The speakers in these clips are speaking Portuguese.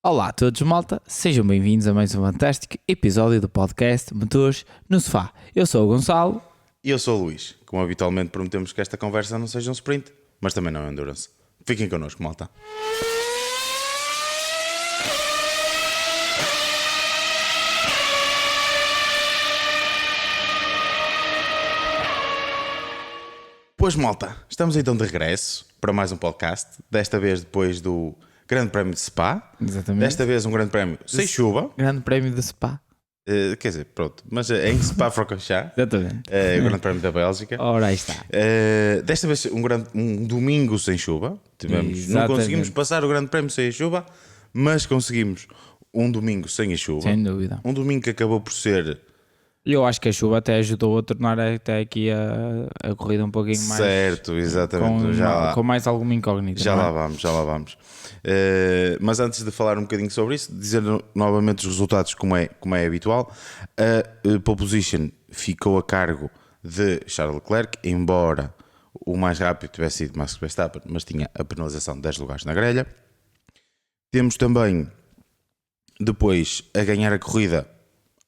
Olá a todos, malta, sejam bem-vindos a mais um fantástico episódio do podcast Motores no Sofá. Eu sou o Gonçalo. E eu sou o Luís. Como habitualmente prometemos que esta conversa não seja um sprint, mas também não é endurance. Fiquem connosco, malta. Pois, malta, estamos então de regresso para mais um podcast. Desta vez depois do Grande Prémio de Spa. Exatamente. Desta vez um Grande Prémio sem chuva. Grande Prémio de Spa. Quer dizer, pronto, mas é em Spa-Francorchamps. Exatamente. O Grande Prémio da Bélgica. Ora, aí está. Desta vez um domingo sem chuva. Não Exatamente. conseguimos passar o Grande Prémio sem a chuva, mas conseguimos um domingo sem a chuva. Sem dúvida. Um domingo que acabou por ser Eu acho que a chuva até ajudou a tornar até aqui a corrida um pouquinho mais... certo, exatamente. Com mais alguma incógnita. Já não é? lá vamos, já lá vamos. Mas antes de falar um bocadinho sobre isso, dizer novamente os resultados como é habitual. A pole position ficou a cargo de Charles Leclerc, embora o mais rápido tivesse sido Max Verstappen, mas tinha a penalização de 10 lugares na grelha. Temos também, depois, a ganhar a corrida,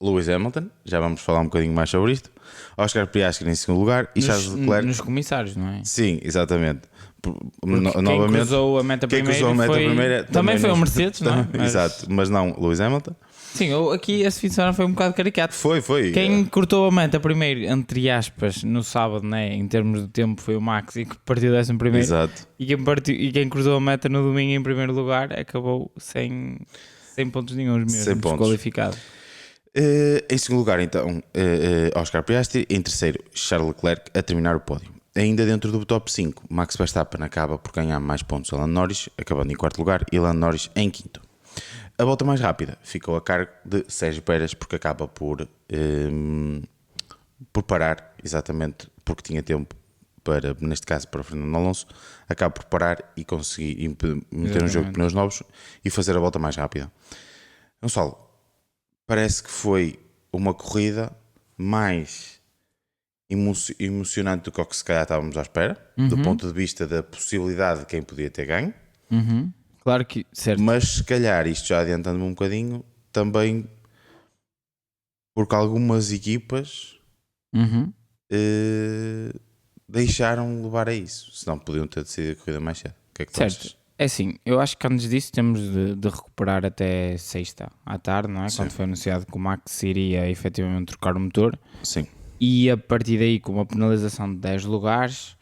Lewis Hamilton, já vamos falar um bocadinho mais sobre isto. Oscar Piastri em segundo lugar e Charles Leclerc Nos comissários, não é? Sim, exatamente. Quem cruzou a meta Quem primeiro, cruzou a meta primeira também foi o Mercedes, não é? Mas- Exato, mas não Lewis Hamilton. Sim, aqui esse fim de semana foi um bocado caricato. Foi. Quem cortou a meta primeiro, entre aspas, no sábado, né, em termos de tempo, foi o Max e que partiu 11º primeiro. Exato. E quem cruzou a meta no domingo em primeiro lugar acabou sem pontos nenhum mesmo, Sem pontos. desqualificado. Em segundo lugar, então, Oscar Piastri. Em terceiro, Charles Leclerc a terminar o pódio. Ainda dentro do top 5, Max Verstappen acaba por ganhar mais pontos a Lando Norris, acabando em quarto lugar, e Lando Norris em quinto. A volta mais rápida ficou a cargo de Sérgio Pérez, porque acaba por parar, exatamente porque tinha tempo para, neste caso, para Fernando Alonso, acaba por parar e conseguir meter um jogo de pneus novos e fazer a volta mais rápida. Gonçalo, parece que foi uma corrida mais emocionante do que o que se calhar estávamos à espera, do ponto de vista da possibilidade de quem podia ter ganho. Claro que, certo. Mas se calhar, isto já adiantando-me um bocadinho, também porque algumas equipas deixaram levar a isso, senão podiam ter decidido a corrida mais cedo. O que é que tu achas? Certo. É assim, eu acho que antes disso temos de recuperar até sexta à tarde, não é? Sim. Quando foi anunciado que o Max iria efetivamente trocar o motor. Sim, E a partir daí, com uma penalização de 10 lugares,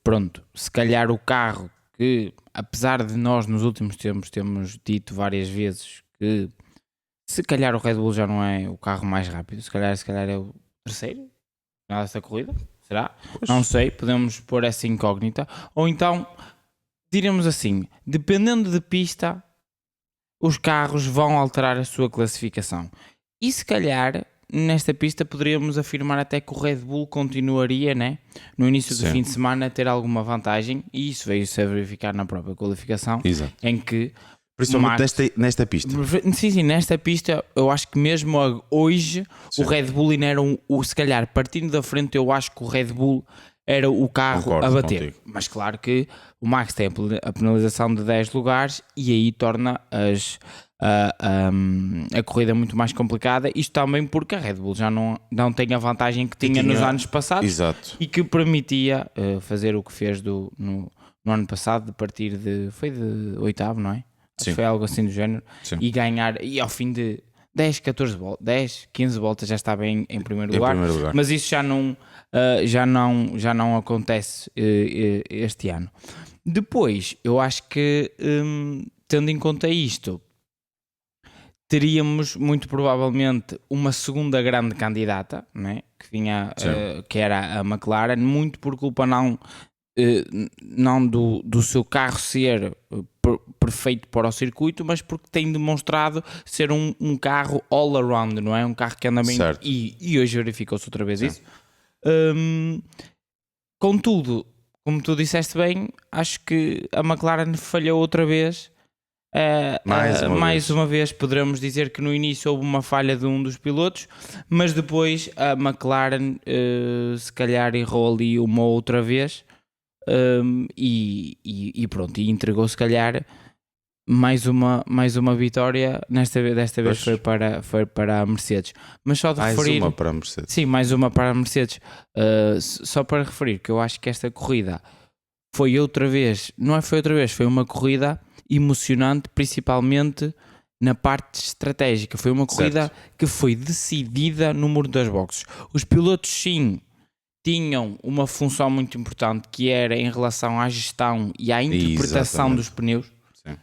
pronto, se calhar o carro que, apesar de nós nos últimos tempos termos dito várias vezes que se calhar o Red Bull já não é o carro mais rápido, se calhar é o terceiro nessa corrida, será? Pois. Não sei, podemos pôr essa incógnita. Ou então, diremos assim, dependendo de pista, os carros vão alterar a sua classificação. E se calhar, nesta pista, poderíamos afirmar até que o Red Bull continuaria, né, no início do Sim. fim de semana, a ter alguma vantagem, e isso veio-se a verificar na própria qualificação, exato. em que Principalmente Max- nesta pista. Sim, nesta pista, eu acho que mesmo hoje, Sim. o Red Bull ainda era se calhar, partindo da frente, eu acho que o Red Bull era o carro Concordo a bater. contigo. Mas claro que o Max tem a penalização de 10 lugares e aí torna a corrida muito mais complicada. Isto também porque a Red Bull já não tem a vantagem que tinha nos anos passados. Exato. E que permitia fazer o que fez no ano passado, de partir foi de oitavo, não é? Acho Sim. que foi algo assim do género. Sim. E ganhar, e ao fim de 10, 14 voltas, 10, 15 voltas já estava em primeiro lugar. Primeiro lugar. Mas isso já não acontece este ano. Depois, eu acho que, tendo em conta isto, teríamos muito provavelmente uma segunda grande candidata, né? Que vinha, que era a McLaren, muito por culpa não do seu carro ser perfeito para o circuito, mas porque tem demonstrado ser um carro all around, não é? Um carro que anda bem, Certo. e hoje verificou-se outra vez isso. Contudo, como tu disseste bem, acho que a McLaren falhou outra vez. Mais uma vez poderemos dizer que no início houve uma falha de um dos pilotos, mas depois a McLaren se calhar errou ali uma outra vez, e pronto, e entregou se calhar mais uma vitória, desta vez foi para a Mercedes. Mas só de Mais referir. uma para a Mercedes. Sim, mais uma para a Mercedes. Só para referir que eu acho que esta corrida foi outra vez, foi uma corrida emocionante, principalmente na parte estratégica. Foi uma corrida que foi decidida no muro das boxes. Os pilotos, sim, tinham uma função muito importante, que era em relação à gestão e à interpretação dos pneus,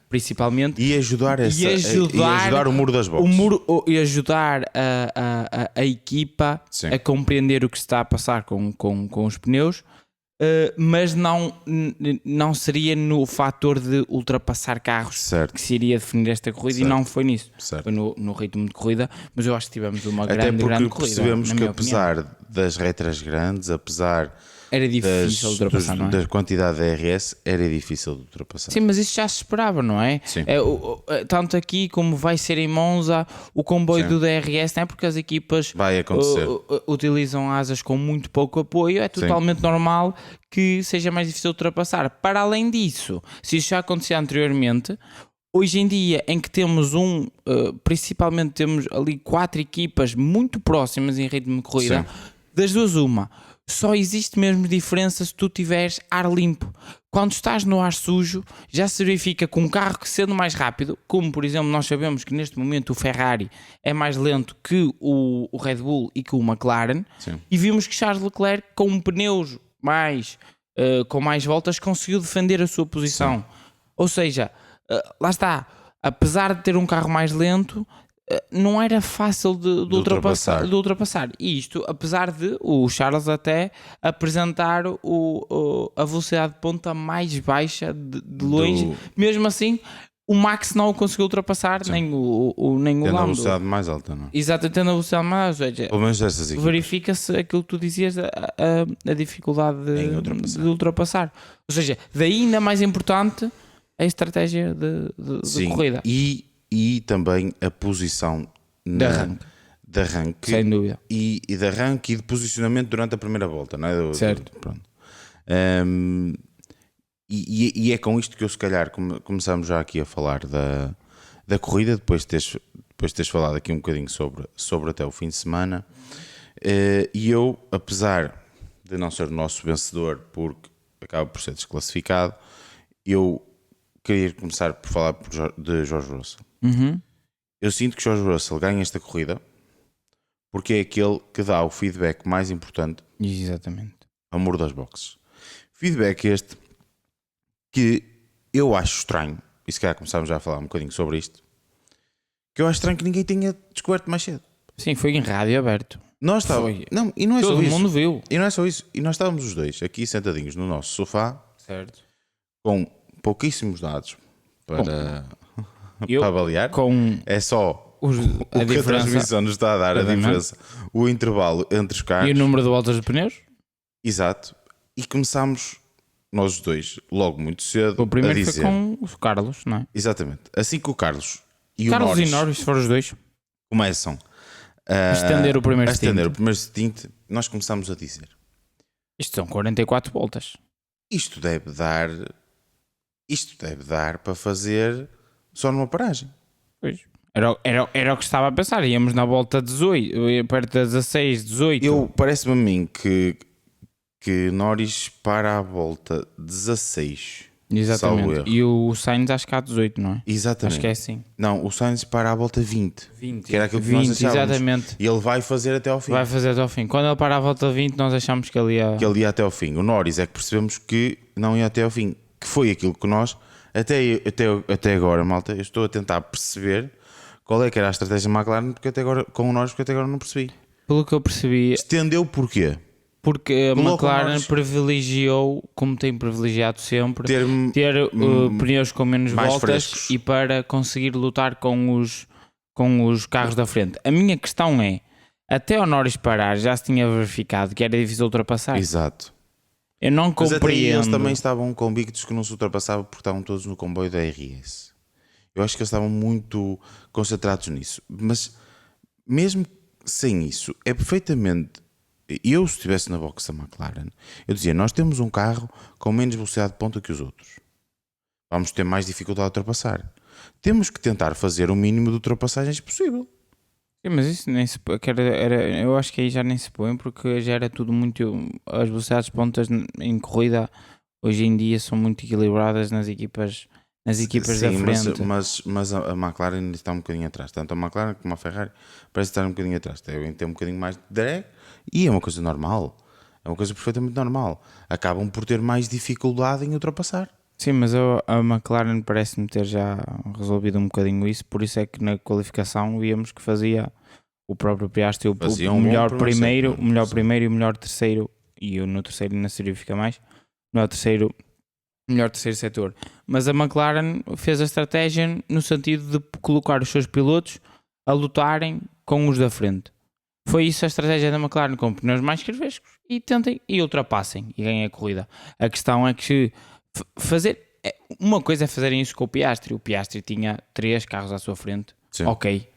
principalmente. E ajudar o muro das boxes. E ajudar a equipa a compreender o que se está a passar com os pneus. Mas não seria no fator de ultrapassar carros que se iria definir esta corrida, e não foi nisso. Foi no ritmo de corrida, mas eu acho que tivemos uma grande corrida. Até porque percebemos que apesar das retras grandes, apesar era difícil de ultrapassar, não é? Da quantidade de DRS, era difícil de ultrapassar. Sim, mas isso já se esperava, não é? Sim. Tanto aqui como vai ser em Monza, o comboio do DRS, não é? Porque as equipas utilizam asas com muito pouco apoio, é totalmente normal que seja mais difícil de ultrapassar. Para além disso, se isso já acontecia anteriormente, hoje em dia, em que temos principalmente temos ali 4 equipas muito próximas em ritmo de corrida, das duas uma, só existe mesmo diferença se tu tiveres ar limpo. Quando estás no ar sujo, já se verifica com um carro que, sendo mais rápido, como por exemplo nós sabemos que neste momento o Ferrari é mais lento que o Red Bull e que o McLaren, e vimos que Charles Leclerc, com pneus com mais voltas, conseguiu defender a sua posição. Ou seja, lá está, apesar de ter um carro mais lento, não era fácil de ultrapassar. E isto, apesar de o Charles até apresentar a velocidade de ponta mais baixa de longe, mesmo assim o Max não o conseguiu ultrapassar, nem o Lando. Tendo a velocidade mais alta, não? Exato, tendo a velocidade mais alta. Pelo menos dessas equipas. Verifica-se aquilo que tu dizias, a dificuldade de ultrapassar. Ou seja, daí ainda mais importante a estratégia de corrida. E também a posição de arranque. Sem dúvida. E de arranque e de posicionamento durante a primeira volta, não é? Certo. Pronto. E é com isto que eu, se calhar, começamos já aqui a falar da corrida, depois de teres falado aqui um bocadinho sobre até o fim de semana. E eu, apesar de não ser o nosso vencedor, porque acaba por ser desclassificado, eu queria começar por falar de George Russell. Eu sinto que George Russell ganha esta corrida porque é aquele que dá o feedback mais importante ao muro das boxes. Feedback este que eu acho estranho, e se calhar começámos já a falar um bocadinho sobre isto, que eu acho estranho que ninguém tenha descoberto mais cedo. Sim, foi em rádio aberto. Nós estávamos. Não, e não é todo só isso. Todo mundo viu. E não é só isso. E nós estávamos os dois aqui sentadinhos no nosso sofá, com pouquíssimos dados para avaliar. É só o que a transmissão nos está a dar, a diferença, o intervalo entre os carros e o número de voltas de pneus. Exato. E começámos nós os dois logo muito cedo o primeiro a dizer, foi com o Carlos, não é? Exatamente. Assim que o Carlos e Carlos o Norris foram os dois, começam a estender o primeiro stint, nós começámos a dizer, isto são 44 voltas. Isto deve dar para fazer só numa paragem. Pois. Era o que estava a pensar. Íamos na volta 18, perto das 16, 18. Parece-me a mim que Norris para a volta 16. Exatamente. E o Sainz acho que há 18, não é? Exatamente. Acho que é assim. Não, o Sainz para a volta 20. Que era aquilo que 20, nós achávamos. Exatamente. E ele vai fazer até ao fim. Quando ele para a volta 20, nós achamos que ele ia até ao fim. O Norris é que percebemos que não ia até ao fim. Que foi aquilo que nós, até agora, malta, eu estou a tentar perceber qual é que era a estratégia da McLaren com o Norris, porque até agora não percebi. Pelo que eu percebi... Estendeu porquê? Porque a McLaren privilegiou, como tem privilegiado sempre, ter pneus com menos voltas frescos. E para conseguir lutar com os carros da frente. A minha questão é, até o Norris parar já se tinha verificado que era difícil ultrapassar. Exato. Eu não compreendo. Mas até eles também estavam convictos que não se ultrapassava porque estavam todos no comboio da RS. Eu acho que eles estavam muito concentrados nisso. Mas mesmo sem isso, é perfeitamente... Eu, se estivesse na box da McLaren, eu dizia, nós temos um carro com menos velocidade de ponta que os outros. Vamos ter mais dificuldade de ultrapassar. temos que tentar fazer o mínimo de ultrapassagens possível. Sim, mas isso nem se põe, eu acho que aí já nem se põe, porque já era tudo muito. As velocidades pontas em corrida hoje em dia são muito equilibradas nas equipas da frente. Mas a McLaren está um bocadinho atrás. Tanto a McLaren como a Ferrari parece estar um bocadinho atrás. Devem ter um bocadinho mais de drag e é uma coisa normal. É uma coisa perfeitamente normal. Acabam por ter mais dificuldade em ultrapassar. Sim, mas a McLaren parece-me ter já resolvido um bocadinho isso, por isso é que na qualificação víamos que fazia o próprio Piastri o melhor primeiro, o melhor primeiro e o melhor terceiro, e no terceiro ainda se verifica mais, melhor terceiro setor. Mas a McLaren fez a estratégia no sentido de colocar os seus pilotos a lutarem com os da frente. Foi isso a estratégia da McLaren, com pneus mais frescos e tentem e ultrapassem e ganhem a corrida. A questão é que uma coisa é fazerem isso com o Piastri tinha 3 carros à sua frente. Sim. Ok,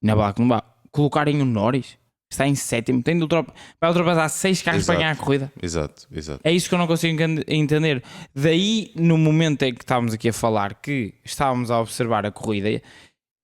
na Black não vá colocarem o Norris, está em sétimo, vai ultrapassar 6 carros para ganhar a corrida. Exato. É isso que eu não consigo entender. Daí, no momento em que estávamos aqui a falar, que estávamos a observar a corrida,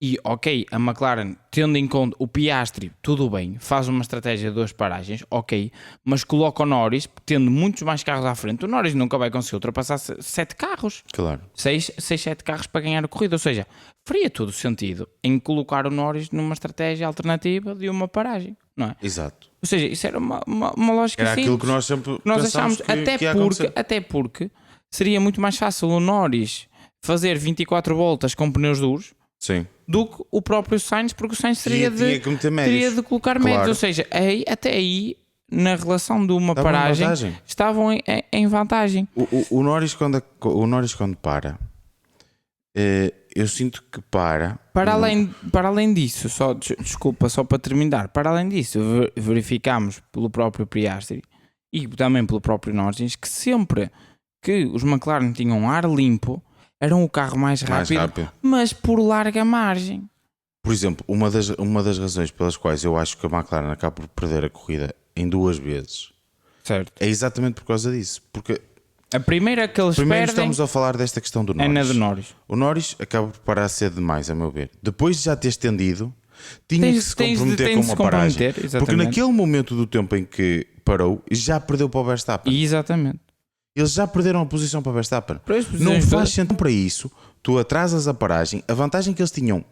e ok, a McLaren, tendo em conta o Piastri, tudo bem, faz uma estratégia de 2 paragens, ok, mas coloca o Norris, tendo muitos mais carros à frente, o Norris nunca vai conseguir ultrapassar 7 carros. Claro. 7 carros para ganhar a corrida, ou seja, faria todo o sentido em colocar o Norris numa estratégia alternativa de uma paragem, não é? Exato. Ou seja, isso era uma lógica simples. Era aquilo que nós sempre achámos, até porque seria muito mais fácil o Norris fazer 24 voltas com pneus duros. Sim. Do que o próprio Sainz, porque o Sainz teria de colocar médios. Ou seja, até aí, na relação de uma paragem, estavam em vantagem. O Norris quando para, eu sinto que para além disso, desculpa, só para terminar, para além disso, verificámos pelo próprio Piastri e também pelo próprio Norris que sempre que os McLaren tinham ar limpo, eram o carro mais rápido, mas por larga margem. Por exemplo, uma das razões pelas quais eu acho que a McLaren acaba por perder a corrida em 2 vezes, certo, é exatamente por causa disso. Porque a primeira que eles perdem, estamos a falar desta questão do Norris. É na do Norris. O Norris acaba por parar cedo demais, a meu ver. Depois de já ter estendido, tinha que se comprometer com uma paragem. Porque naquele momento do tempo em que parou, já perdeu para o Verstappen. Exatamente. Eles já perderam a posição para o Verstappen. Não faz sentido para isso. Tu atrasas a paragem. A vantagem que eles tinham,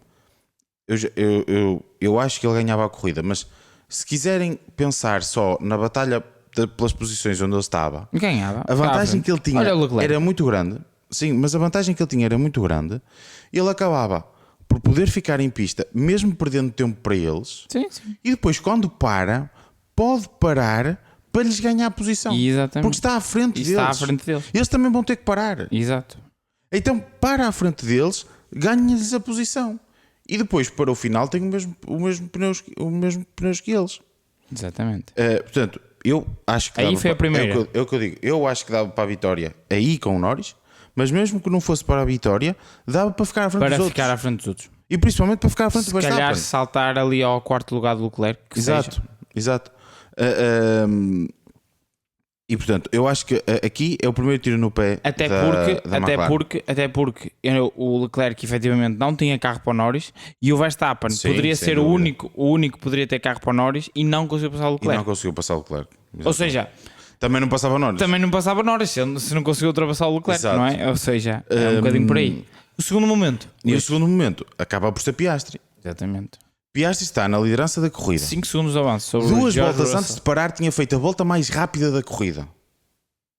eu acho que ele ganhava a corrida, mas se quiserem pensar só na batalha pelas posições onde ele estava, ganhava. A vantagem que ele tinha era muito grande. Sim, mas a vantagem que ele tinha era muito grande. Ele acabava por poder ficar em pista, mesmo perdendo tempo para eles. Sim. E depois, quando pode parar para lhes ganhar a posição. Exatamente. Porque está à frente deles. Eles também vão ter que parar. Exato. Então, para à frente deles, ganha-lhes a posição. E depois, para o final, tem o mesmo pneus que eles. Exatamente. Portanto, eu acho que aí foi a primeira. É o que eu digo. Eu acho que dava para a vitória aí com o Norris, mas mesmo que não fosse para a vitória, dava para ficar à frente dos outros. E principalmente para ficar à frente do Verstappen. Se calhar saltar ali ao 4º lugar do Leclerc. Exato. E portanto, eu acho que aqui é o primeiro tiro no pé até porque o Leclerc efetivamente não tinha carro para o Norris e o Verstappen poderia ser o único que poderia ter carro para o Norris e não conseguiu passar o Leclerc. Exatamente. Ou seja, também não passava Norris. Se não conseguiu ultrapassar o Leclerc. Exato. Não é? Ou seja, é um bocadinho por aí. O segundo momento acaba por ser Piastri. Exatamente. Piastri está na liderança da corrida. 5 segundos de avanço sobre 2 voltas antes de parar, tinha feito a volta mais rápida da corrida.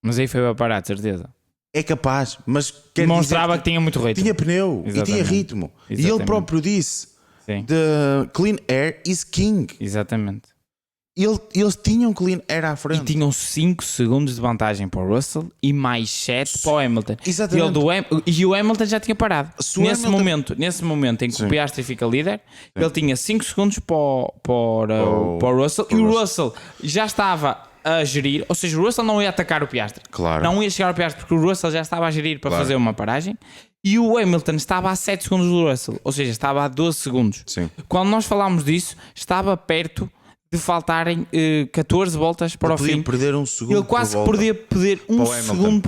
Mas aí foi para parar, de certeza. É capaz, mas demonstrava que tinha muito ritmo. Tinha pneu. Exatamente. E tinha ritmo. Exatamente. E ele próprio disse: The clean air is king. Exatamente. Eles tinham clean air à frente. E tinham 5 segundos de vantagem para o Russell e mais 7 para o Hamilton. Exatamente. E o Hamilton já tinha parado. Nesse momento em que o Piastri fica líder, ele tinha 5 segundos para o Russell. E o Russell já estava a gerir, ou seja, o Russell não ia atacar o Piastri. Claro. Não ia chegar ao Piastri porque o Russell já estava a gerir para fazer uma paragem. E o Hamilton estava a 7 segundos do Russell, ou seja, estava a 12 segundos. Sim. Quando nós falámos disso, estava perto de faltarem 14 voltas para Ele o podia fim. perder um segundo Ele quase por volta. podia perder um Para o segundo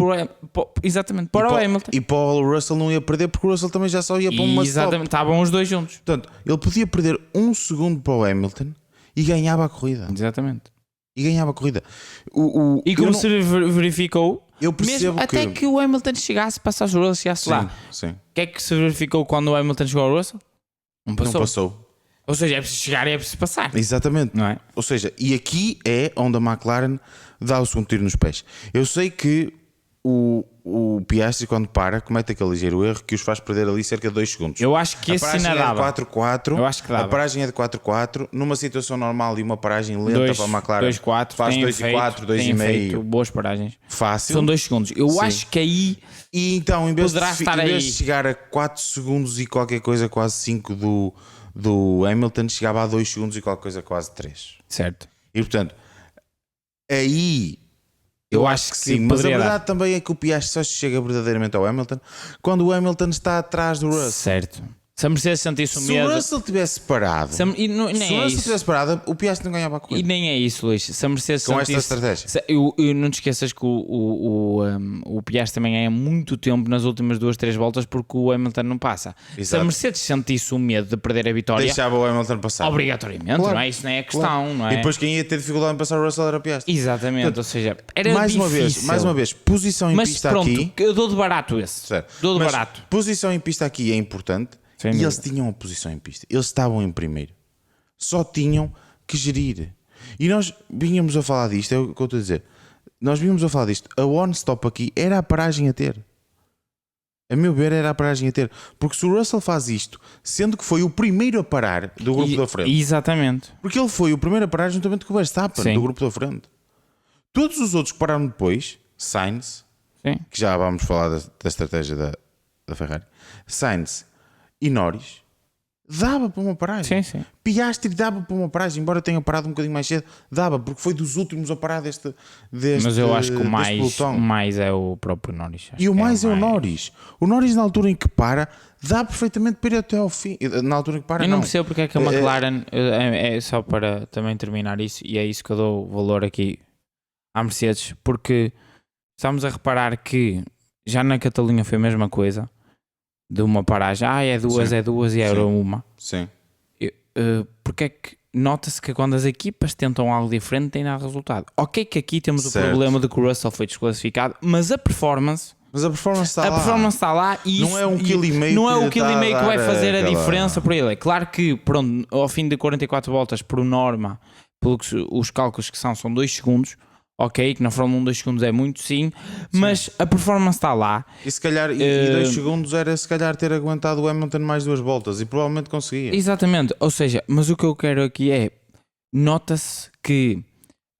exatamente, para o Hamilton. E para o Russell não ia perder, porque o Russell também já só ia para uma stop. Exatamente, estavam os dois juntos. Portanto, ele podia perder um segundo para o Hamilton e ganhava a corrida. Exatamente. E ganhava a corrida. E como se verificou, eu percebo mesmo até que o Hamilton chegasse, passasse o Russell, chegasse lá. Sim. O que é que se verificou quando o Hamilton chegou ao Russell? Não passou. Não passou. Ou seja, é preciso chegar e é preciso passar. Exatamente. Não é? Ou seja, e aqui é onde a McLaren dá o segundo tiro nos pés. Eu sei que o Piastri, quando para, comete aquele ligeiro erro que os faz perder ali cerca de 2 segundos. Eu acho que esse ainda dava. A paragem é de 4-4. Eu acho que dava. A paragem é de 4-4. Numa situação normal e uma paragem lenta para a McLaren, 2-4, faz 2-4, 2,5. Boas paragens. Fácil. São 2 segundos. Eu Sim. acho que aí E então, em vez poderá de chegar a 4 segundos e qualquer coisa, quase 5 do Hamilton, chegava a 2 segundos e qualquer coisa, quase 3. certo. E portanto, aí Eu acho que sim, mas a poderia verdade também é que o Piastri só chega verdadeiramente ao Hamilton quando o Hamilton está atrás do Russell. Certo. Se a Mercedes sentisse o Se medo. o Russell tivesse parado, Se nem se o é Russell isso. tivesse parado, o Piastri não ganhava a E corrida. nem é isso, Luís. Se a Mercedes Com esta sentisse- estratégia. Não te esqueças que o Piastri também ganha muito tempo nas últimas 2-3 voltas porque o Hamilton não passa. Se a Exato. Mercedes sentisse o medo de perder a vitória, Deixava o Hamilton passar. obrigatoriamente, Claro. não é? Isso não é a questão, não é? E depois quem ia ter dificuldade em passar o Russell era o Piastri. Exatamente, ou seja, era Mais difícil. uma vez, posição em Mas pista pronto, aqui. eu dou de barato esse. Certo. Dou de Mas barato. posição em pista aqui é importante. Sem E dúvida. eles tinham a posição em pista. Eles estavam em primeiro. Só tinham que gerir. E nós vínhamos a falar disto, é o que eu estou a dizer. Nós vínhamos a falar disto. A one-stop aqui era a paragem a ter. A meu ver, era a paragem a ter. Porque se o Russell faz isto, sendo que foi o primeiro a parar do grupo da frente, Exatamente. porque ele foi o primeiro a parar juntamente com o Verstappen, Sim. do grupo da frente. Todos os outros que pararam depois, Sainz, Sim. que já vamos falar da estratégia da Ferrari, Sainz e Norris, dava para uma paragem. Sim, sim. Piastri dava para uma paragem, embora tenha parado um bocadinho mais cedo, dava, porque foi dos últimos a parar deste Mas eu acho que o deste mais, pelotão. o mais é o próprio Norris. Acho E o que mais é o Norris. O Norris, na altura em que para, dá perfeitamente para ir até ao fim. Na altura em que para, Eu não percebo porque é que a É- McLaren, é só para também terminar isso, e é isso que eu dou valor aqui à Mercedes, porque estamos a reparar que já na Catalunha foi a mesma coisa, de uma paragem, é duas Sim. e era Sim. uma. Sim. Porque é que nota-se que quando as equipas tentam algo diferente tem dado resultado. Ok que aqui temos Certo. o problema de que o Russell foi desclassificado, mas a performance Mas a performance está a lá. performance está lá e Não isso, é um quilo e meio não é que o quilo lhe e está meio a que vai dar fazer a aquela- diferença para ele. É claro que, pronto, ao fim de 44 voltas, por norma, pelo que os cálculos que são 2 segundos, ok, que na Fórmula 1 2 segundos é muito, sim, mas a performance está lá. E se calhar, e 2 segundos era se calhar ter aguentado o Hamilton mais 2 voltas e provavelmente conseguia. Exatamente, ou seja, mas o que eu quero aqui é, nota-se que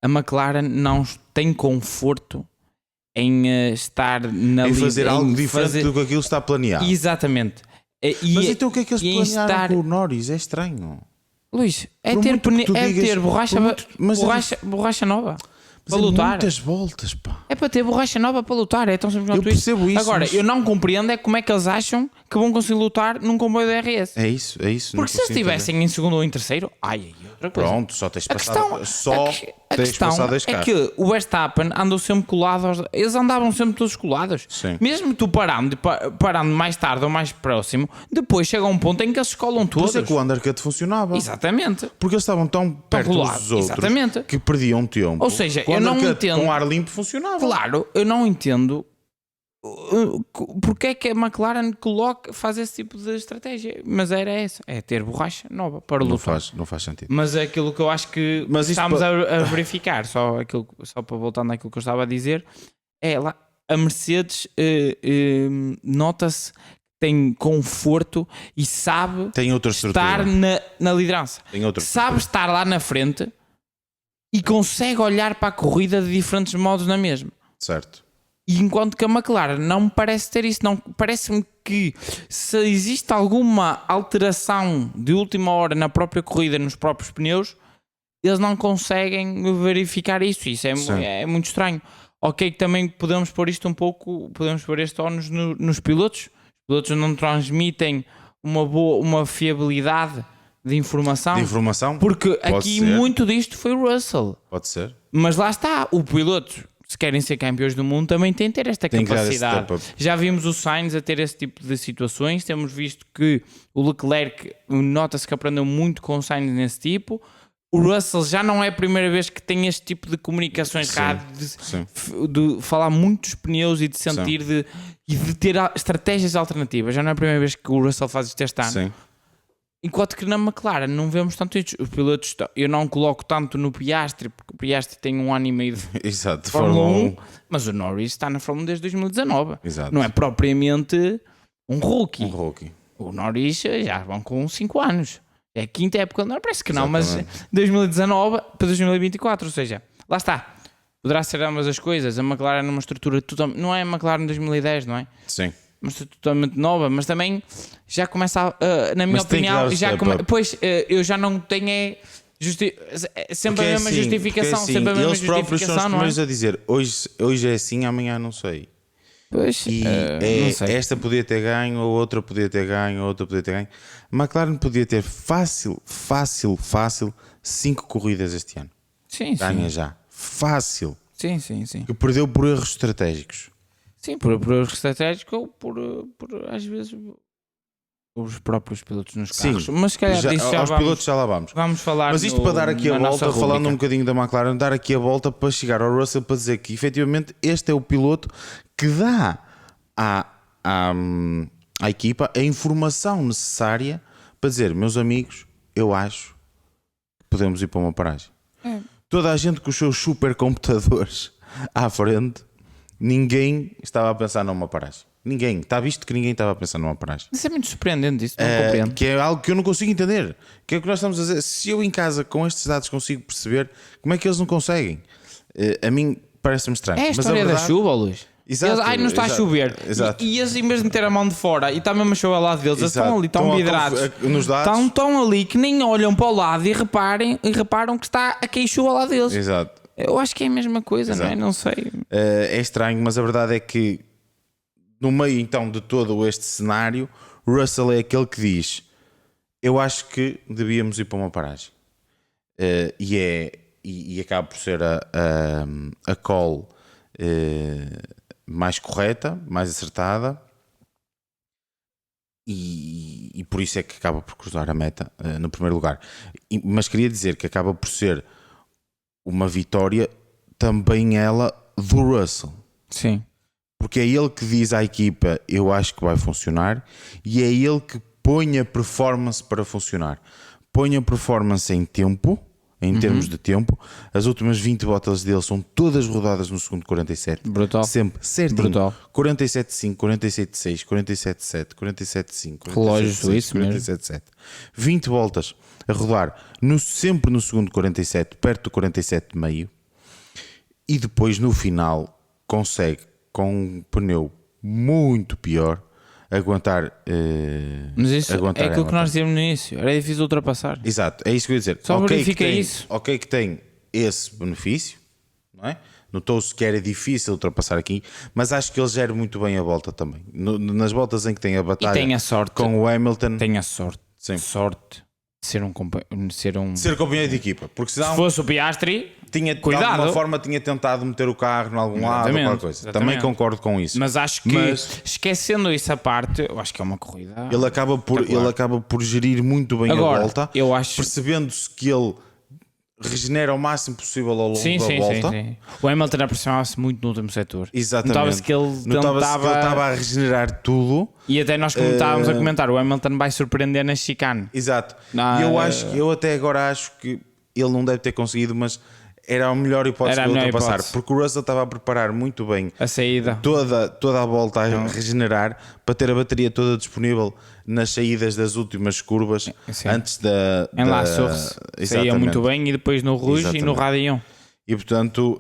a McLaren não tem conforto em estar na Em fazer algo em diferente fazer- do que aquilo está planeado. Exatamente. Mas então o que é que eles e em planearam estar- com o Norris? É estranho. Luís, é Por ter, muito que tu é digas- ter borracha, por muito- mas é borracha nova Mas para é lutar. muitas voltas, pá. É para ter borracha nova para lutar. É tão simples Eu quanto isso. percebo isso, Agora, mas- eu não compreendo é como é que eles acham que vão conseguir lutar num comboio de RS. É isso, é isso. Porque se eles estivessem em segundo ou em terceiro, aí é outra coisa. Pronto, só tens A passado. questão, Só a tens questão passado as é carros. que o Verstappen andou sempre colado eles andavam sempre todos colados. Sim. Mesmo tu parando mais tarde ou mais próximo, depois chega um ponto em que eles se colam Por todos. isso é que o undercut funcionava. Exatamente. Porque eles estavam tão perto uns colados, dos outros exatamente. que perdiam tempo. Ou seja, Que o eu não undercut entendo- com ar limpo funcionava. Claro, eu não entendo porque é que a McLaren faz esse tipo de estratégia. Mas era essa, é ter borracha nova para Não lutar. não faz sentido. Mas é aquilo que eu acho que Mas isto estamos a verificar, só para voltar naquilo que eu estava a dizer, é lá, a Mercedes nota-se que tem conforto e sabe Tem outra estrutura. estar na liderança. Tem outra Sabe estar lá na frente e consegue olhar para a corrida de diferentes modos na mesma. Certo. E enquanto que a McLaren não me parece ter isso, não parece-me que se existe alguma alteração de última hora na própria corrida, nos próprios pneus, eles não conseguem verificar isso. Isso Sim. é muito estranho. Ok, que também podemos pôr isto um pouco, podemos pôr este ónus nos pilotos. Os pilotos não transmitem uma fiabilidade de informação. De informação? Porque Pode aqui ser. muito disto foi o Russell. Pode ser. Mas lá está, o piloto, se querem ser campeões do mundo, também tem que ter esta Tem que dar esse capacidade. step up. Já vimos o Sainz a ter esse tipo de situações, temos visto que o Leclerc nota-se que aprendeu muito com o Sainz nesse tipo. O Russell já não é a primeira vez que tem este tipo de comunicações rápidas, sim. de falar muito dos pneus e de sentir e de ter estratégias alternativas. Já não é a primeira vez que o Russell faz isto este ano. Sim. Enquanto que na McLaren não vemos tanto isto. Os pilotos, eu não coloco tanto no Piastri, porque o Piastri tem 1 ano e meio de Exato. Fórmula 1, mas o Norris está na Fórmula 1 desde 2019. Exato. Não é propriamente um rookie. Um rookie. O Norris já vão com 5 anos. É a quinta época, não parece que não, Exatamente. mas 2019 para 2024, ou seja, lá está. Poderá ser ambas as coisas. A McLaren é uma estrutura totalmente. Não é a McLaren 2010, não é? Sim. Uma estrutura totalmente nova, mas também já começa na minha Mas tem que dar opinião, o já step up. pois eu já não tenho sempre Porque a mesma assim, justificação, porque assim, sempre a mesma eles próprios são os justificação, não é? primeiros a dizer hoje é assim, amanhã não sei. Pois, E não sei. esta podia ter ganho, a outra podia ter ganho, a outra podia ter ganho. McLaren podia ter fácil 5 corridas este ano. Sim, Ganha sim. já. Fácil. Sim. Que perdeu por erros estratégicos. Sim, por erros estratégicos ou por às vezes os próprios pilotos nos carros. Mas se calhar disso já aos vamos, pilotos já lá vamos. vamos falar. Mas isto para dar aqui a na nossa volta, falando rubrica. um bocadinho da McLaren, dar aqui a volta para chegar ao Russell para dizer que efetivamente este é o piloto que dá à equipa a informação necessária para dizer, meus amigos, eu acho que podemos ir para uma paragem. Toda a gente com os seus supercomputadores à frente, ninguém estava a pensar numa paragem. Ninguém. Está visto que ninguém estava a pensar numa paragem. Isso é muito surpreendente, isso não compreendo. Que é algo que eu não consigo entender. Que é o que nós estamos a dizer. Se eu em casa com estes dados consigo perceber, como é que eles não conseguem? A mim parece-me estranho. É a Mas história da verdade- chuva, Luís. Exato, Eles, não está a exato, chover. exato. E eles, em vez de meter a mão de fora e está mesmo a chover ao lado deles, eles Exato. estão ali, estão Estão vidrados. nos dados. Estão ali que nem olham para o lado e reparam que está a cair chuva ao lado deles. Exato. Eu acho que é a mesma coisa, não é? Exato. Não sei. É estranho, mas a verdade é que no meio então de todo este cenário, Russell é aquele que diz: eu acho que devíamos ir para uma paragem. E acaba por ser a call mais correta, mais acertada, e por isso é que acaba por cruzar a meta no primeiro lugar. Mas queria dizer que acaba por ser uma vitória também ela do Russell. Sim. Porque é ele que diz à equipa, eu acho que vai funcionar, e é ele que põe a performance para funcionar. Põe a performance em tempo, em termos de tempo. As últimas 20 voltas dele são todas rodadas no segundo 47. Brutal. Sempre, certinho. Brutal. 47.5, 47.6, 47.7, 47.5, Relógio 47.6, suíço mesmo. 47.7. 20 voltas a rodar sempre no segundo 47, perto do 47,5. E depois no final consegue, com um pneu muito pior, aguentar. Mas isso aguentar é aquilo que ela. nós dizíamos no início. Era difícil ultrapassar. Exato, é isso que eu ia dizer. Só Ok verifica que tem, isso. Ok que tem esse benefício, não é? Notou-se que era difícil ultrapassar aqui, mas acho que ele gera muito bem a volta também. Nas voltas em que tem a E batalha tem a sorte. com o Hamilton, Tem a sorte. Sim. Sorte de ser um. ser companheiro de equipa, porque senão Se fosse o Piastri, tinha, de cuidado. alguma forma tinha tentado meter o carro em algum lado ou Exatamente, qualquer coisa. Também exatamente. concordo com isso. mas acho que Mas- esquecendo essa parte, eu acho que é uma corrida. Ele acaba por gerir muito bem Agora, a volta, eu acho. percebendo-se que ele regenera o máximo possível ao longo Sim, da sim, volta. sim. O Hamilton aproximava-se muito no último setor. Exatamente. Notava-se que ele Notava-se que ele tentava. estava a regenerar tudo. E até nós estávamos a comentar, o Hamilton vai surpreender na chicane. Exato. Não, E eu até agora acho que ele não deve ter conseguido, mas era a melhor hipótese Era a de melhor ultrapassar. hipótese. Porque o Russell estava a preparar muito bem A saída. toda a volta a regenerar para ter a bateria toda disponível nas saídas das últimas curvas Sim. antes da. Em La Source. Saía muito bem e depois no Rouge e no Exatamente. Radion. E portanto,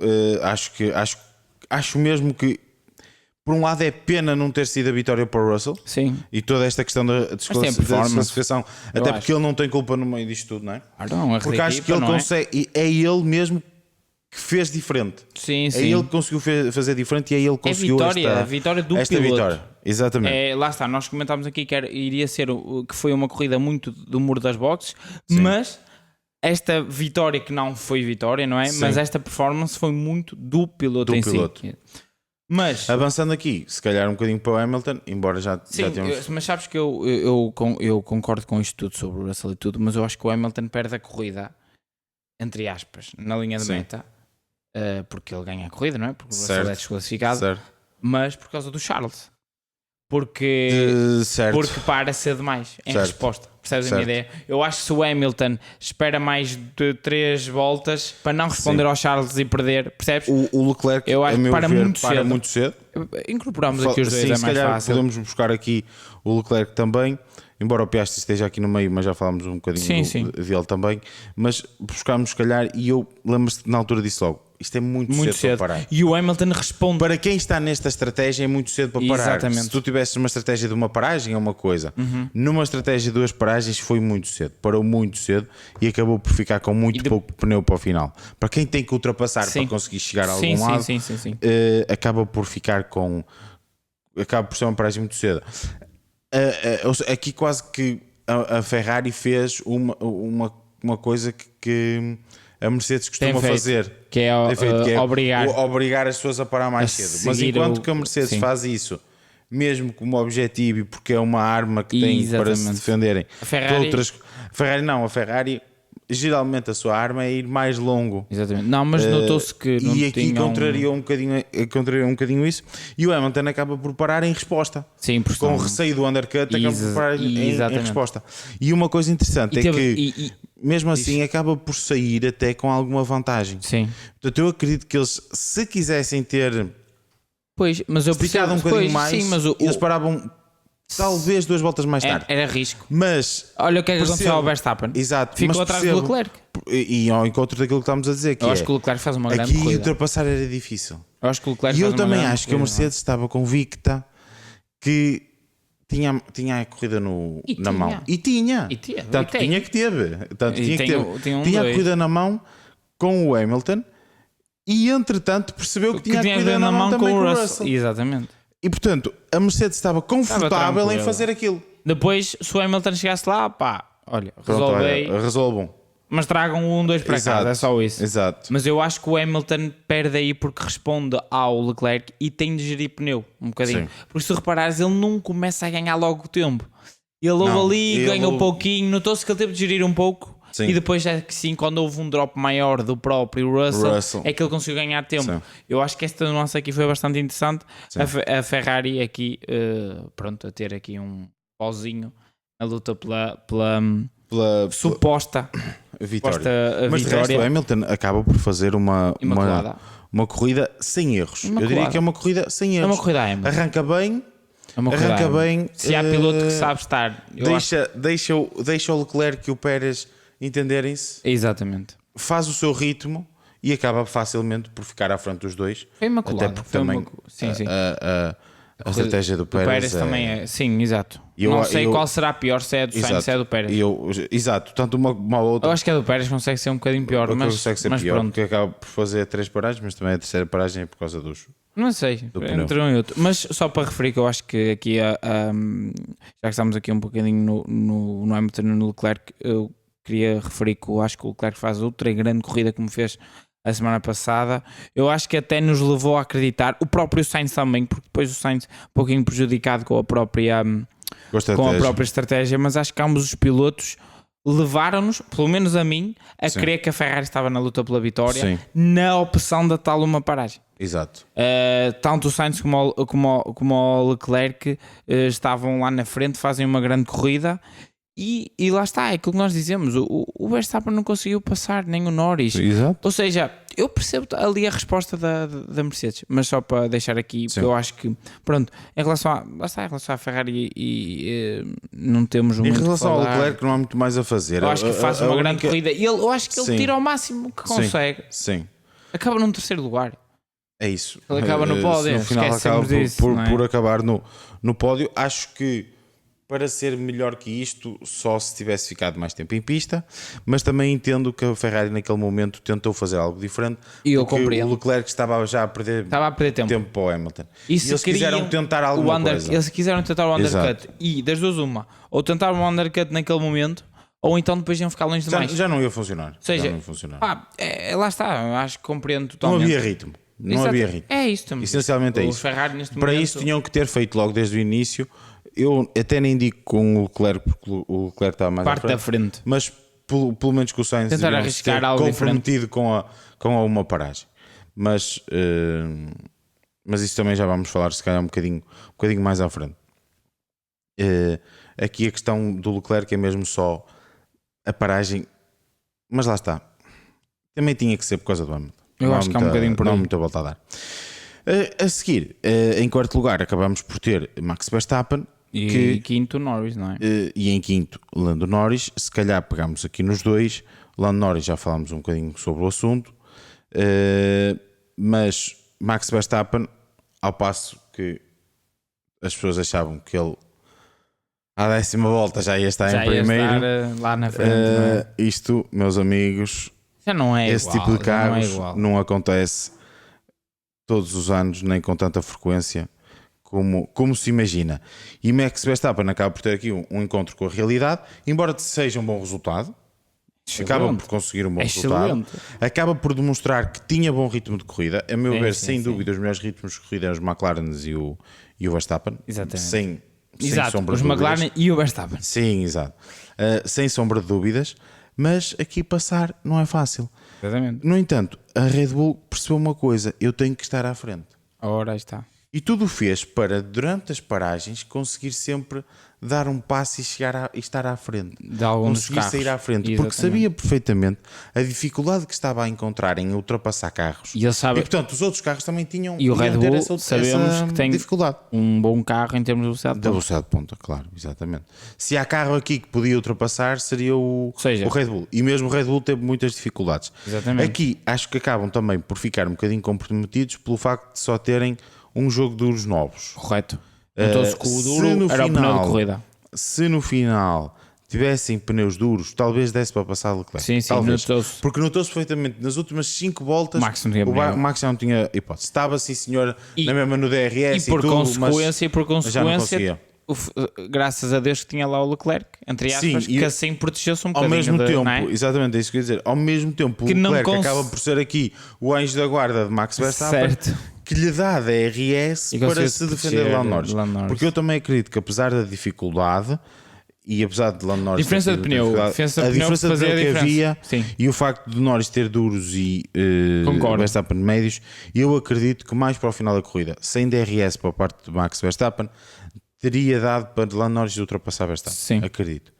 acho mesmo que por um lado é pena não ter sido a vitória para o Russell. Sim. E toda esta questão da performance. desclassificação, até porque ele não tem culpa no meio disto tudo, não é? Ah, não, Porque acho que ele consegue, e é ele mesmo que fez diferente. Sim, É sim. ele que conseguiu fazer diferente e é ele que É conseguiu a vitória do esta piloto. vitória. Exatamente. Lá está, nós comentámos aqui que iria ser que foi uma corrida muito do muro das boxes, mas esta vitória que não foi vitória, não é? Sim. Mas esta performance foi muito do piloto Do em piloto. si. Mas, Avançando aqui, se calhar um bocadinho para o Hamilton, embora já temos... mas sabes que eu concordo com isto tudo sobre o Russell e tudo, mas eu acho que o Hamilton perde a corrida, entre aspas, na linha de meta, porque ele ganha a corrida, não é? Porque o Russell é desclassificado, Certo. mas por causa do Charles. Porque para cedo demais em resposta. Percebes a minha ideia? Eu acho que se o Hamilton espera mais de 3 voltas para não responder ao Charles e perder, percebes? O Leclerc, eu acho a meu que para ver, muito para cedo. muito cedo. Incorporamos aqui os dois, sim, é se mais calhar fácil. podemos buscar aqui o Leclerc também, embora o Piastri esteja aqui no meio, mas já falámos um bocadinho dele também. Mas buscámos, se calhar, e eu lembro-me na altura disse logo: isto é muito cedo para parar. E o Hamilton responde. Para quem está nesta estratégia é muito cedo para parar. Exatamente. Se tu tivesses uma estratégia de uma paragem é uma coisa. Numa estratégia de 2 paragens foi muito cedo. Parou muito cedo e acabou por ficar com muito pouco pneu para o final. Para quem tem que ultrapassar para conseguir chegar a algum lado, acaba por ficar com... Acaba por ser uma paragem muito cedo. Aqui quase que a Ferrari fez uma coisa que a Mercedes costuma fazer, que é obrigar as pessoas a parar mais cedo. Mas enquanto que a Mercedes faz isso, mesmo como objetivo e porque é uma arma que tem para se defenderem, a Ferrari geralmente a sua arma é ir mais longo. Exatamente. Não, mas notou-se que não e aqui contrariou um bocadinho isso, e o Hamilton acaba por parar em resposta. Sim, com o receio do undercut acaba por parar em resposta. E uma coisa interessante que mesmo assim acaba por sair até com alguma vantagem. Sim. Portanto, eu acredito que eles, se quisessem ter esticado um bocadinho mais, eles paravam talvez 2 voltas mais tarde. Era risco. Mas olha o que é que aconteceu ao Verstappen. Exato. Ficou atrás do Leclerc. E ao encontro daquilo que estamos a dizer, que eu acho que o Leclerc faz uma grande corrida. Aqui ultrapassar era difícil. Eu acho que o Leclerc e eu também acho que a Mercedes estava convicta que tinha a corrida na mão. E tinha. Tanto tinha que teve. Tinha a corrida na mão com o Hamilton e entretanto percebeu que tinha a corrida na mão também com o Russell. Exatamente. E portanto, a Mercedes estava confortável em fazer aquilo. Depois, se o Hamilton chegasse lá, pá, olha, resolvam. Mas tragam 1-2 para casa, é só isso. Exato. Mas eu acho que o Hamilton perde aí porque responde ao Leclerc e tem de gerir pneu um bocadinho. Sim. Porque se reparares, ele não começa a ganhar logo o tempo. Ele ganha um pouquinho, notou-se que ele teve de gerir um pouco. Sim. E depois é que sim, quando houve um drop maior do próprio Russell. É que ele conseguiu ganhar tempo. Sim. Eu acho que esta nuance aqui foi bastante interessante. A Ferrari aqui, a ter aqui um pauzinho na luta pela suposta vitória. Mas de resto, o Hamilton acaba por fazer uma corrida sem erros. Eu diria que é uma corrida sem erros. É uma corrida arranca bem. Se há piloto que sabe estar, deixa o Leclerc e o Pérez entenderem-se. Exatamente. Faz o seu ritmo e acaba facilmente por ficar à frente dos dois. Foi imaculado. Até porque também a estratégia do Pérez também é. Sim, exato. Não sei qual será pior, se é do Sainz, se é do Pérez. Exato, tanto uma ou outra. Eu acho que a do Pérez consegue ser um bocadinho pior, mas pior, pronto. porque acaba por fazer 3 paragens, mas também a terceira paragem é por causa dos. Não sei, entre um e outro. Mas só para referir que eu acho que aqui, já que estamos aqui um bocadinho no Hamilton e no Leclerc, eu queria referir que eu acho que o Leclerc faz outra grande corrida como fez a semana passada. Eu acho que até nos levou a acreditar, o próprio Sainz também, porque depois o Sainz um pouquinho prejudicado com a própria estratégia, mas acho que ambos os pilotos levaram-nos, pelo menos a mim, a crer que a Ferrari estava na luta pela vitória, na opção da tal uma paragem. Exato. Tanto o Sainz como o Leclerc estavam lá na frente, fazem uma grande corrida. E lá está, é aquilo que nós dizemos, o Verstappen não conseguiu passar, nem o Norris. Exato. Ou seja, eu percebo ali a resposta da Mercedes, mas só para deixar aqui, porque eu acho que, pronto, em relação à Ferrari não temos muito. Em relação ao Leclerc não há muito mais a fazer. Eu acho que faz uma grande corrida e eu acho que ele tira ao máximo que consegue. Sim. Acaba num terceiro lugar. É isso. Ele acaba no pódio. No final acaba por acabar no pódio. Acho que para ser melhor que isto só se tivesse ficado mais tempo em pista, mas também entendo que a Ferrari naquele momento tentou fazer algo diferente, E eu porque compreendo. o Leclerc estava já a perder tempo. para o Hamilton. E eles quiseram tentar alguma coisa. Eles quiseram tentar o undercut. Exato. E das duas uma, ou tentar um undercut naquele momento, ou então depois iam ficar longe demais. Já não ia funcionar. Ou seja, já não ia funcionar. Lá está, eu acho que compreendo Não totalmente. havia ritmo. Não havia ritmo. É isso também. Essencialmente é O isso. Ferrari neste Para momento... isso tinham que ter feito logo desde o início. Eu até nem digo com o Leclerc, porque o Leclerc estava mais parte à da frente, frente. mas pelo menos com o Sainz Tentar deviam arriscar ter algo comprometido com a uma paragem. Mas isso também já vamos falar se calhar um bocadinho mais à frente. Aqui a questão do Leclerc é mesmo só a paragem, mas lá está. Também tinha que ser por causa do Hamilton. Eu acho que há um bocadinho por aí. Não há muita volta a dar. A seguir, em quarto lugar, acabamos por ter Max Verstappen. E quinto Norris, não é? E em quinto, Lando Norris. Se calhar pegamos aqui nos dois. Lando Norris, já falámos um bocadinho sobre o assunto. Mas Max Verstappen, ao passo que as pessoas achavam que ele à 10ª volta já ia estar em primeiro. Estar, lá na frente, não é? Isto, meus amigos, Já não é esse igual, tipo de carros igual. não acontece todos os anos, nem com tanta frequência como se imagina. E Max Verstappen acaba por ter aqui um encontro com a realidade, embora seja um bom resultado. Acaba por conseguir um bom resultado. Acaba por demonstrar que tinha bom ritmo de corrida. A meu ver, sem dúvida, os melhores ritmos de corrida eram os McLaren e o Verstappen. Exatamente. Sem sombra os de dúvidas. McLaren e o Verstappen. Sim, exato. Sem sombra de dúvidas. Mas aqui passar não é fácil. Exatamente. No entanto, a Red Bull percebeu uma coisa: eu tenho que estar à frente. Ora, aí está. E tudo fez para, durante as paragens, conseguir sempre dar um passo e estar à frente. De algum dos conseguir carros. sair à frente. Exatamente. Porque sabia perfeitamente a dificuldade que estava a encontrar em ultrapassar carros. E ele sabe... portanto, os outros carros também tinham E o Red ter Bull, sabemos que tem dificuldade. um bom carro em termos de velocidade. Da velocidade de ponta, claro, exatamente. Se há carro aqui que podia ultrapassar, seria o Red Bull. E mesmo o Red Bull teve muitas dificuldades. Exatamente. Aqui, acho que acabam também por ficar um bocadinho comprometidos pelo facto de só terem um jogo de duros novos. Correto. Notou-se que o duro era o pneu de corrida. Se no final tivessem pneus duros, talvez desse para passar o Leclerc. Sim, talvez. notou-se. Porque notou-se perfeitamente nas últimas 5 voltas O Max não tinha pneu. o Max já não tinha hipótese. Estava sim, senhor, na mesma no DRS E por tudo, consequência, mas já não conseguia. Graças a Deus que tinha lá o Leclerc, entre aspas, Sim, que assim protegeu-se um ao bocadinho. mesmo tempo, não é? exatamente, é isso que eu ia dizer. Ao mesmo tempo, Que o não Leclerc acaba por ser aqui o anjo da guarda de Max Verstappen, Certo. que lhe dá DRS E para conseguiu se defender de Lando Norris. Porque eu também acredito que, apesar da dificuldade e apesar de Lando Norris Diferença ter de tido pneu, dificuldade, a diferença de pneu fazia que a diferença. havia Sim. e o facto de Norris ter duros e Concordo. Verstappen médios, eu acredito que mais para o final da corrida, sem DRS para a parte de Max Verstappen, teria dado para Lando Norris ultrapassar Verstappen. Sim. Acredito.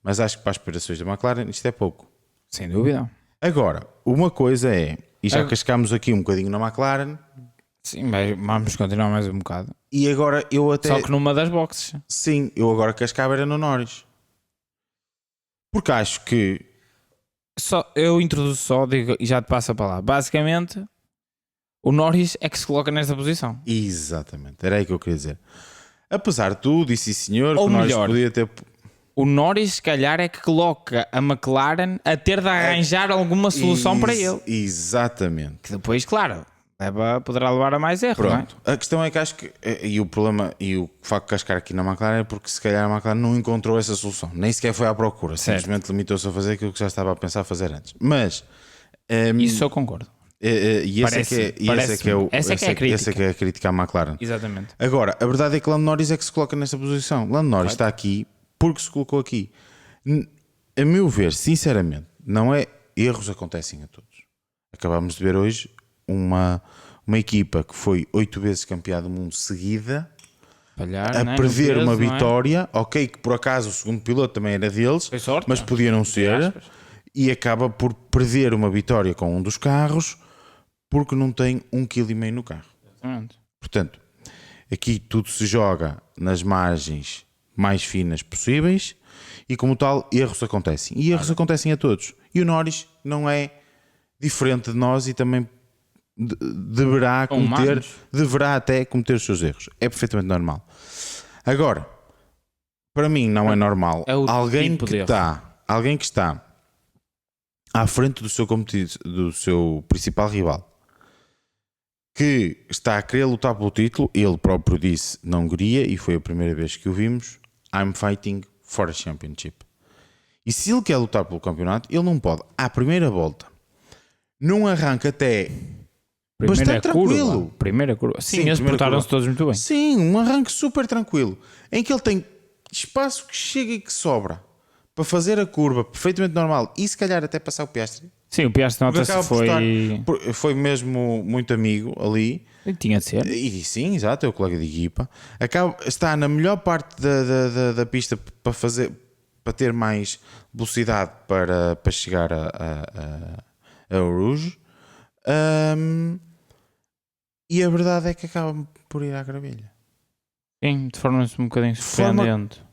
Mas acho que para as aspirações da McLaren isto é pouco. Sem dúvida. Agora, uma coisa é, e já cascámos aqui um bocadinho na McLaren, Sim, mas vamos continuar mais um bocado. e agora eu até... Só que numa das boxes. Sim, eu agora cascava era no Norris. Porque acho que... Eu introduzo só, digo, e já te passo a palavra. Basicamente, o Norris é que se coloca nesta posição. Exatamente, era aí que eu queria dizer. Apesar de tudo, e sim senhor, Ou que o Norris melhor, podia ter... O Norris, se calhar, é que coloca a McLaren a ter de arranjar alguma solução para ele. Exatamente. Que depois, claro, poderá levar a mais erro, não é? Pronto. A questão é que acho que... E o problema, e o facto de cascar aqui na McLaren é porque se calhar a McLaren não encontrou essa solução. Nem sequer foi à procura. Certo. Simplesmente limitou-se a fazer aquilo que já estava a pensar fazer antes. Mas... Isso eu concordo. E essa é que é a crítica à McLaren. Exatamente. Agora, a verdade é que Lando Norris é que se coloca nessa posição. Lando Norris está aqui porque se colocou aqui. A meu ver, sinceramente, não é... Erros acontecem a todos. Acabamos de ver hoje uma equipa que foi 8 vezes campeã do mundo seguida a perder uma vitória. Ok, que por acaso o segundo piloto também era deles, Foi sorte, mas podia não ser. E acaba por perder uma vitória com um dos carros porque não tem 1,5 kg no carro. Exatamente. Portanto, aqui tudo se joga nas margens mais finas possíveis e, como tal, erros acontecem. E erros acontecem a todos. E o Norris não é diferente de nós e também deverá até cometer os seus erros. É perfeitamente normal. Agora, para mim não é normal É o alguém tipo de erro. alguém que está à frente do seu do seu principal rival, que está a querer lutar pelo título. Ele próprio disse na Hungria, e foi a primeira vez que o vimos: I'm fighting for a championship. E se ele quer lutar pelo campeonato, ele não pode, à primeira volta, num arranque até bastante tranquilo. Primeira curva. Sim, eles primeira portaram-se curva. todos muito bem. Sim, um arranque super tranquilo, em que ele tem espaço que chega e que sobra para fazer a curva perfeitamente normal e se calhar até passar o Piastri. Sim, o Piastri Porque nota-se acaba por foi... foi mesmo muito amigo ali. E tinha de ser. E sim, exato, é o colega de equipa. Está na melhor parte da pista para ter mais velocidade para chegar a Rouge. E a verdade é que acaba por ir à gravilha. Sim, de forma um bocadinho surpreendente.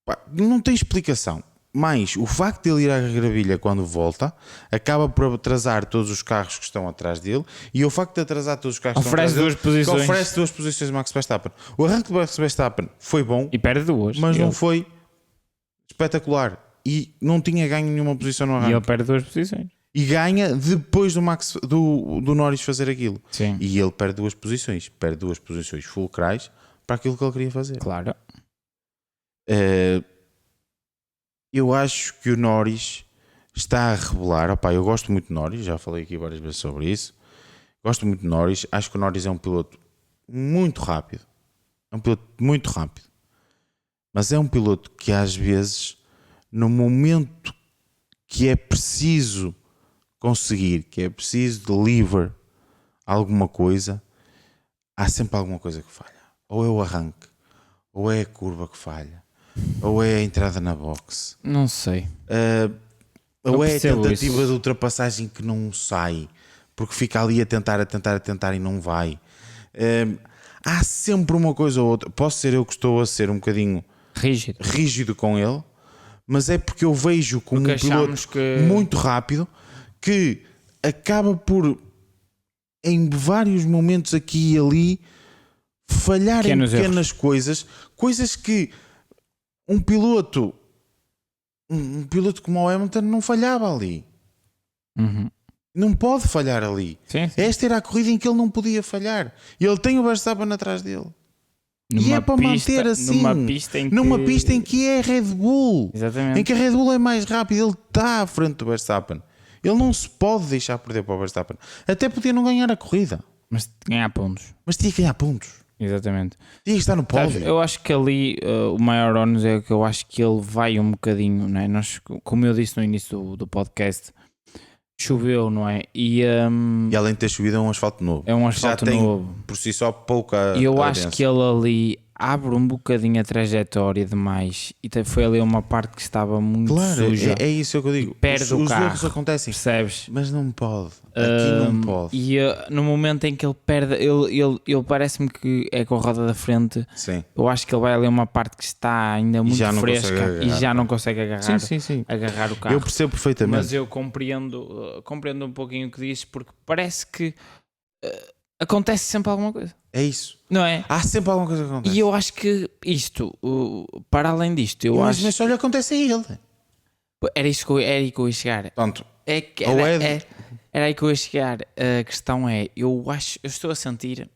Pá, não tem explicação. Mas o facto de ele ir à gravilha quando volta acaba por atrasar todos os carros que estão atrás dele, e o facto de atrasar todos os carros que estão atrás dele oferece duas posições de Max Verstappen. O arranque de Max Verstappen foi bom E perde duas. mas não foi espetacular e não tinha ganho nenhuma posição no arranque. E ele perde duas posições. E ganha depois do Norris fazer aquilo. Sim. E ele perde duas posições fulcrais para aquilo que ele queria fazer. Claro. Eu acho que o Norris está a revelar. Opá, eu gosto muito de Norris, já falei aqui várias vezes sobre isso. Gosto muito de Norris. Acho que o Norris é um piloto muito rápido. Mas é um piloto que às vezes, no momento que é preciso conseguir, que é preciso deliver alguma coisa, há sempre alguma coisa que falha. Ou é o arranque, ou é a curva que falha, ou é a entrada na box. Não sei. Ou é a tentativa isso. de ultrapassagem que não sai, porque fica ali a tentar e não vai. Há sempre uma coisa ou outra. Posso ser eu que estou a ser um bocadinho rígido com ele, mas é porque eu vejo como um piloto muito rápido que acaba por, em vários momentos aqui e ali, falhar em pequenas coisas que um piloto como o Hamilton não falhava ali. Uhum. Não pode falhar ali. Sim. Esta era a corrida em que ele não podia falhar. E ele tem o Verstappen atrás dele. E é para manter assim. Numa pista em que é Red Bull. Exatamente. Em que a Red Bull é mais rápida. Ele está à frente do Verstappen. Ele não se pode deixar perder para o Verstappen. Até podia não ganhar a corrida. Mas ganhar pontos. Mas tinha que ganhar pontos. Exatamente. Tinha que estar no pódio. Eu acho que ali o maior ónus é que eu acho que ele vai um bocadinho, não é? Nós, como eu disse no início do podcast, choveu, não é? E além de ter chovido, é um asfalto novo. É um asfalto novo. Por si só, pouca. E eu acho que ele ali abre um bocadinho a trajetória demais. E foi ali uma parte que estava muito suja. É isso que eu digo. Perde o carro. Os erros acontecem. Percebes? Mas não pode. Aqui não pode. E no momento em que ele perde, ele parece-me que é com a roda da frente. Sim. Eu acho que ele vai ali a uma parte que está ainda muito fresca e já não consegue agarrar, sim. agarrar o carro. Eu percebo perfeitamente. Mas eu compreendo um pouquinho o que dizes, porque parece que acontece sempre alguma coisa. É isso. Não é? Há sempre alguma coisa que acontece. E eu acho que isto, para além disto, eu acho... Mas só lhe acontece a ele. Era aí que eu ia chegar. Pronto. Era aí que eu ia chegar. A questão é, eu estou a sentir,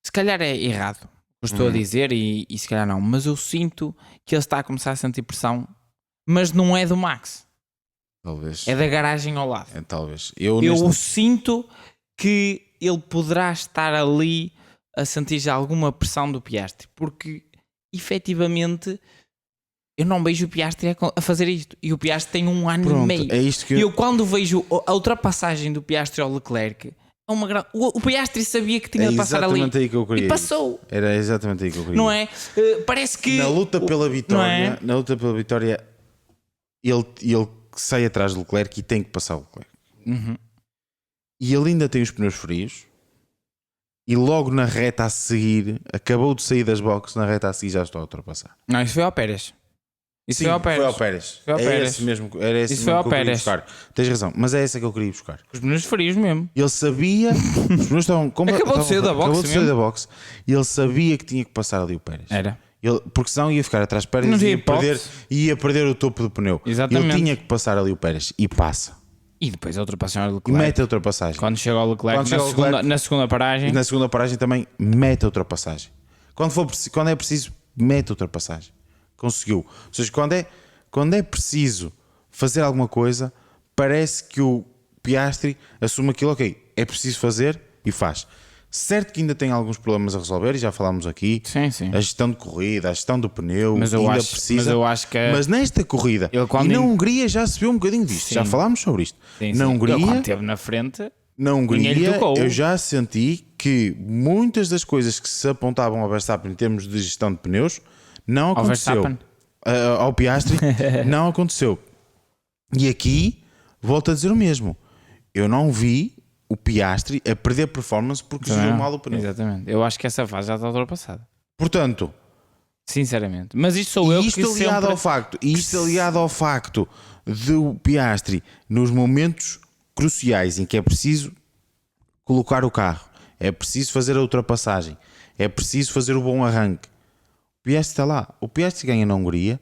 se calhar é errado o que eu estou a dizer e se calhar não, mas eu sinto que ele está a começar a sentir pressão, mas não é do Max. Talvez. É da garagem ao lado. Talvez. Eu sinto que ele poderá estar ali a sentir já alguma pressão do Piastri, porque efetivamente eu não vejo o Piastri a fazer isto, e o Piastri tem 1 ano e meio. É isto que eu quando vejo a ultrapassagem do Piastri ao Leclerc, o Piastri sabia que tinha de passar ali aí que eu queria e passou. Era exatamente aí que eu queria. Não é? Parece que na luta pela vitória, ele sai atrás do Leclerc e tem que passar o Leclerc. Uhum. E ele ainda tem os pneus frios. E logo na reta a seguir, acabou de sair das boxes, na reta a seguir já estou a ultrapassar. Não, isso foi ao Pérez. Foi ao Pérez. Esse mesmo que eu queria buscar. Tens razão, mas é essa que eu queria buscar. Os pneus frios mesmo. Ele sabia. Os pneus estavam acabou de sair da box. E ele sabia que tinha que passar ali o Pérez. Era. Porque senão ia ficar atrás de Pérez Não e tinha ia perder o topo do pneu. Exatamente. Ele tinha que passar ali o Pérez e passa. E depois a ultrapassagem do E Leclerc. mete a ultrapassagem. Quando chega ao Leclerc, Quando chega ao Leclerc, na segunda paragem. E na segunda paragem também mete a ultrapassagem. Quando é preciso, mete a ultrapassagem. Conseguiu. Ou seja, quando é preciso fazer alguma coisa, parece que o Piastri assume aquilo, ok, é preciso fazer e faz. Certo que ainda tem alguns problemas a resolver, e já falámos aqui. Sim, sim. A gestão de corrida, a gestão do pneu, Mas ainda precisa. Mas eu acho que... Mas nesta corrida, e na Hungria já se viu um bocadinho disto. Sim. Já falámos sobre isto. Sim, na sim. Hungria... Ele, quando esteve na frente... Na Ninguém lhe Hungria, tocou. eu já senti que muitas das coisas que se apontavam ao Verstappen em termos de gestão de pneus não aconteceu. Ao Piastri, não aconteceu. E aqui, volto a dizer o mesmo. Eu não vi o Piastri a perder performance porque geriu mal o pneu. Exatamente. Eu acho que essa fase já está ultrapassada. Portanto, sinceramente. Mas isto sou eu que aliado sempre... Isto aliado ao facto do Piastri, nos momentos cruciais em que é preciso colocar o carro, é preciso fazer a ultrapassagem, é preciso fazer o bom arranque. O Piastri está lá. O Piastri ganha na Hungria